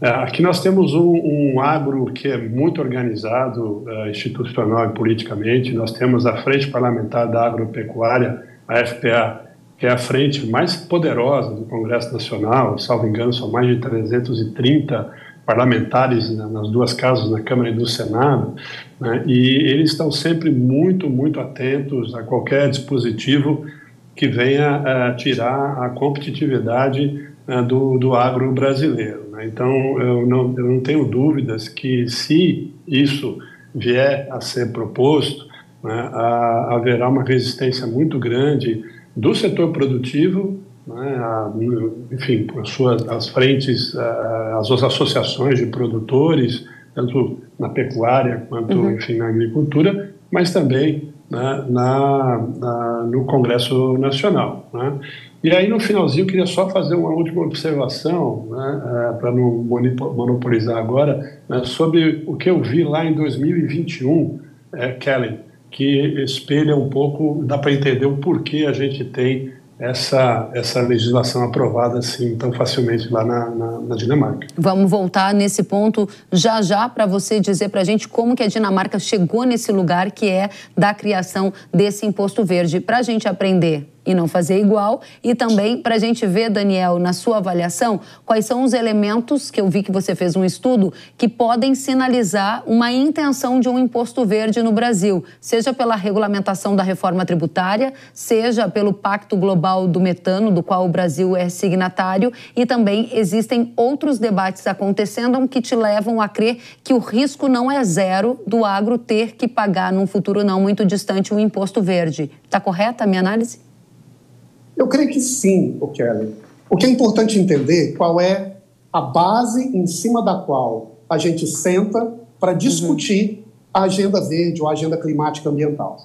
Aqui nós temos um agro que é muito organizado, institucional e politicamente. Nós temos a Frente Parlamentar da Agropecuária, a FPA, que é a frente mais poderosa do Congresso Nacional. Salvo engano, são mais de 330 parlamentares nas duas casas, na Câmara e no Senado, né? E eles estão sempre muito atentos a qualquer dispositivo que venha tirar a competitividade do agro brasileiro, né? Então, eu não tenho dúvidas que, se isso vier a ser proposto, né, haverá uma resistência muito grande do setor produtivo, né, enfim, as frentes, as suas associações de produtores, tanto na pecuária quanto, enfim, na agricultura, mas também, né, no Congresso Nacional, né? E aí, no finalzinho, eu queria só fazer uma última observação, né, para não monopolizar agora, né, sobre o que eu vi lá em 2021, Kellen, que espelha um pouco, dá para entender o porquê a gente tem essa legislação aprovada assim tão facilmente lá na Dinamarca. Vamos voltar nesse ponto já para você dizer para a gente como que a Dinamarca chegou nesse lugar que é da criação desse imposto verde, para a gente aprender e não fazer igual, e também para a gente ver, Daniel, na sua avaliação, quais são os elementos, que eu vi que você fez um estudo, que podem sinalizar uma intenção de um imposto verde no Brasil, seja pela regulamentação da reforma tributária, seja pelo Pacto Global do Metano, do qual o Brasil é signatário, e também existem outros debates acontecendo que te levam a crer que o risco não é zero do agro ter que pagar, num futuro não muito distante, um imposto verde. Está correta a minha análise? Eu creio que sim, Kelly. O que é importante entender qual é a base em cima da qual a gente senta para discutir a agenda verde ou a agenda climática ambiental.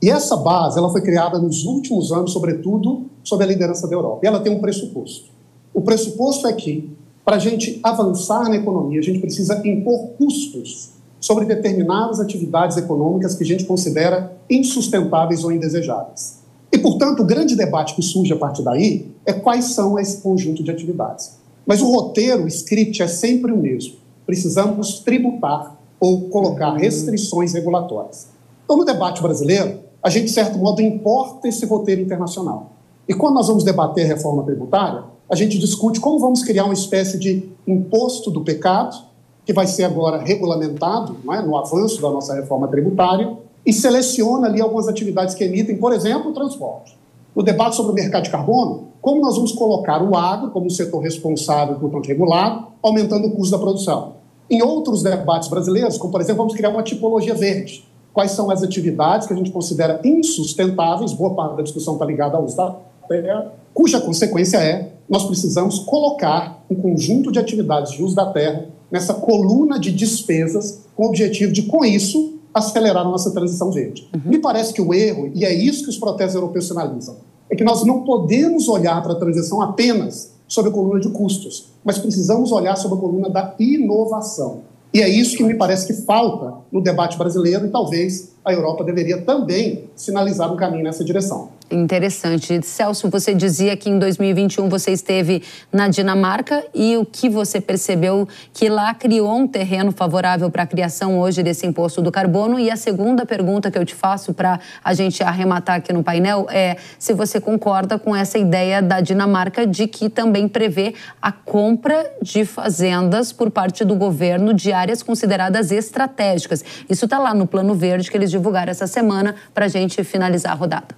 E essa base ela foi criada nos últimos anos, sobretudo, sob a liderança da Europa. E ela tem um pressuposto. O pressuposto é que, para a gente avançar na economia, a gente precisa impor custos sobre determinadas atividades econômicas que a gente considera insustentáveis ou indesejáveis. E, portanto, o grande debate que surge a partir daí é quais são esse conjunto de atividades. Mas o roteiro, o script, é sempre o mesmo. Precisamos tributar ou colocar restrições regulatórias. Então, no debate brasileiro, a gente, de certo modo, importa esse roteiro internacional. E quando nós vamos debater a reforma tributária, a gente discute como vamos criar uma espécie de imposto do pecado, que vai ser agora regulamentado, não é, no avanço da nossa reforma tributária, e seleciona ali algumas atividades que emitem, por exemplo, o transporte. No debate sobre o mercado de carbono, como nós vamos colocar o agro como um setor responsável por tanto regulado, aumentando o custo da produção. Em outros debates brasileiros, como por exemplo, vamos criar uma tipologia verde. Quais são as atividades que a gente considera insustentáveis, boa parte da discussão está ligada ao uso da terra, cuja consequência é nós precisamos colocar um conjunto de atividades de uso da terra nessa coluna de despesas com o objetivo de, com isso, acelerar a nossa transição verde. Me parece que o erro, e é isso que os protestos europeus sinalizam, é que nós não podemos olhar para a transição apenas sob a coluna de custos, mas precisamos olhar sob a coluna da inovação. E é isso que me parece que falta no debate brasileiro, e talvez a Europa deveria também sinalizar um caminho nessa direção. Interessante. Celso, você dizia que em 2021 você esteve na Dinamarca e o que você percebeu que lá criou um terreno favorável para a criação hoje desse imposto do carbono. E a segunda pergunta que eu te faço para a gente arrematar aqui no painel é se você concorda com essa ideia da Dinamarca de que também prevê a compra de fazendas por parte do governo de áreas consideradas estratégicas. Isso está lá no Plano Verde que eles divulgaram essa semana para a gente finalizar a rodada.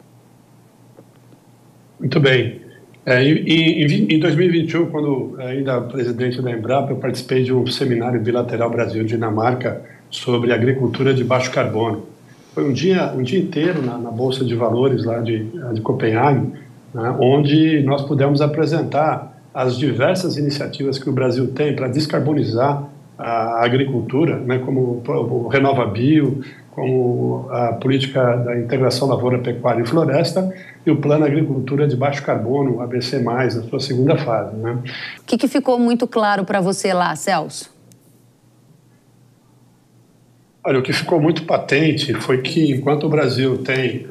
Muito bem. Em 2021, quando ainda presidente da Embrapa, eu participei de um seminário bilateral Brasil-Dinamarca sobre agricultura de baixo carbono. Foi um dia inteiro na Bolsa de Valores lá de Copenhague, né, onde nós pudemos apresentar as diversas iniciativas que o Brasil tem para descarbonizar a agricultura, né, como o RenovaBio, como a política da integração lavoura, pecuária e floresta, e o Plano Agricultura de Baixo Carbono, ABC+, na sua segunda fase. Né? O que ficou muito claro para você lá, Celso? Olha, o que ficou muito patente foi que, enquanto o Brasil tem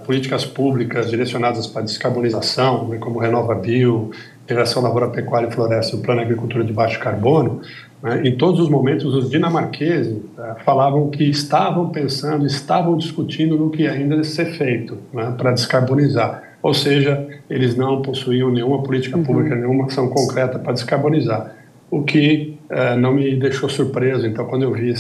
políticas públicas direcionadas para a descarbonização, né, como o RenovaBio, integração lavoura, pecuária e floresta e o Plano Agricultura de Baixo Carbono, né, em todos os momentos os dinamarqueses falavam que estavam pensando, estavam discutindo no que ainda deve ser feito, né, para descarbonizar. Ou seja, eles não possuíam nenhuma política pública, nenhuma ação concreta para descarbonizar. O que não me deixou surpreso, então, quando eu vi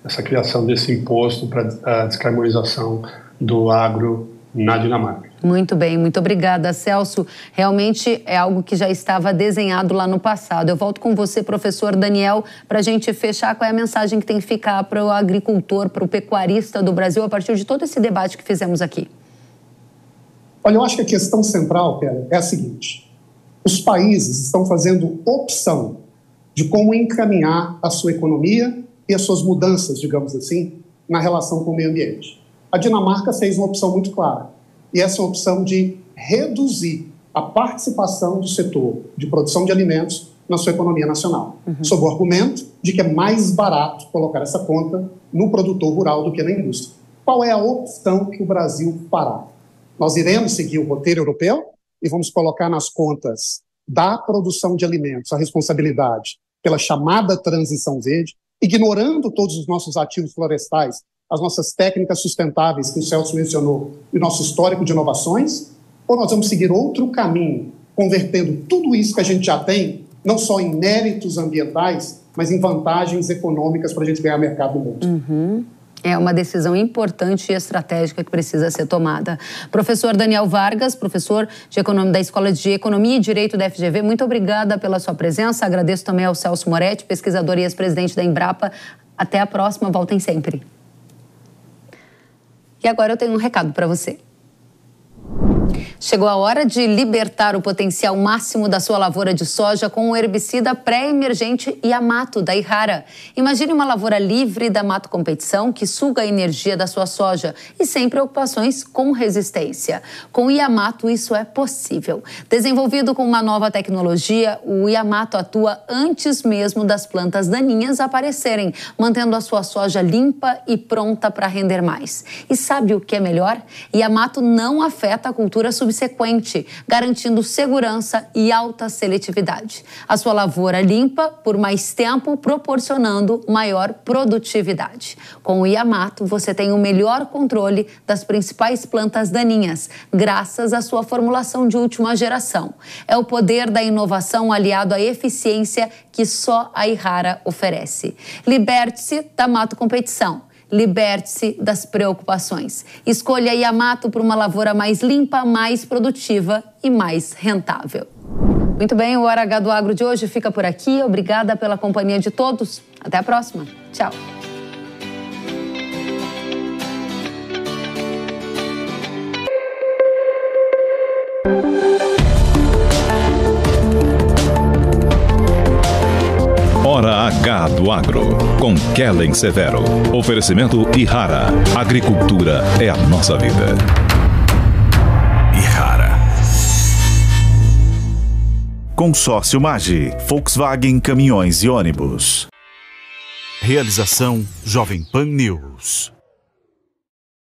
essa criação desse imposto para a descarbonização do agro na Dinamarca. Muito bem, muito obrigada, Celso. Realmente é algo que já estava desenhado lá no passado. Eu volto com você, professor Daniel, para a gente fechar. Qual é a mensagem que tem que ficar para o agricultor, para o pecuarista do Brasil, a partir de todo esse debate que fizemos aqui? Olha, eu acho que a questão central, Pera, é a seguinte. Os países estão fazendo opção de como encaminhar a sua economia e as suas mudanças, digamos assim, na relação com o meio ambiente. A Dinamarca fez uma opção muito clara, e essa é uma opção de reduzir a participação do setor de produção de alimentos na sua economia nacional, sob o argumento de que é mais barato colocar essa conta no produtor rural do que na indústria. Qual é a opção que o Brasil fará? Nós iremos seguir o roteiro europeu e vamos colocar nas contas da produção de alimentos a responsabilidade pela chamada transição verde, ignorando todos os nossos ativos florestais, as nossas técnicas sustentáveis que o Celso mencionou e nosso histórico de inovações, ou nós vamos seguir outro caminho, convertendo tudo isso que a gente já tem, não só em méritos ambientais, mas em vantagens econômicas para a gente ganhar mercado no mundo. É uma decisão importante e estratégica que precisa ser tomada. Professor Daniel Vargas, professor da Escola de Economia e Direito da FGV, muito obrigada pela sua presença. Agradeço também ao Celso Moretti, pesquisador e ex-presidente da Embrapa. Até a próxima, voltem sempre. E agora eu tenho um recado para você. Chegou a hora de libertar o potencial máximo da sua lavoura de soja com o herbicida pré-emergente Yamato da Ihara. Imagine uma lavoura livre da Mato Competição que suga a energia da sua soja e sem preocupações com resistência. Com o Yamato isso é possível. Desenvolvido com uma nova tecnologia, o Yamato atua antes mesmo das plantas daninhas aparecerem, mantendo a sua soja limpa e pronta para render mais. E sabe o que é melhor? Yamato não afeta a cultura subsequente, garantindo segurança e alta seletividade. A sua lavoura limpa por mais tempo, proporcionando maior produtividade. Com o Yamato, você tem o melhor controle das principais plantas daninhas, graças à sua formulação de última geração. É o poder da inovação aliado à eficiência que só a Ihara oferece. Liberte-se da Mato Competição. Liberte-se das preocupações. Escolha Yamato por uma lavoura mais limpa, mais produtiva e mais rentável. Muito bem, o Hora H do Agro de hoje fica por aqui. Obrigada pela companhia de todos. Até a próxima. Tchau. Hora H do Agro, com Kellen Severo. Oferecimento Ihara. Agricultura é a nossa vida. Ihara. Consórcio Magi, Volkswagen Caminhões e Ônibus. Realização Jovem Pan News.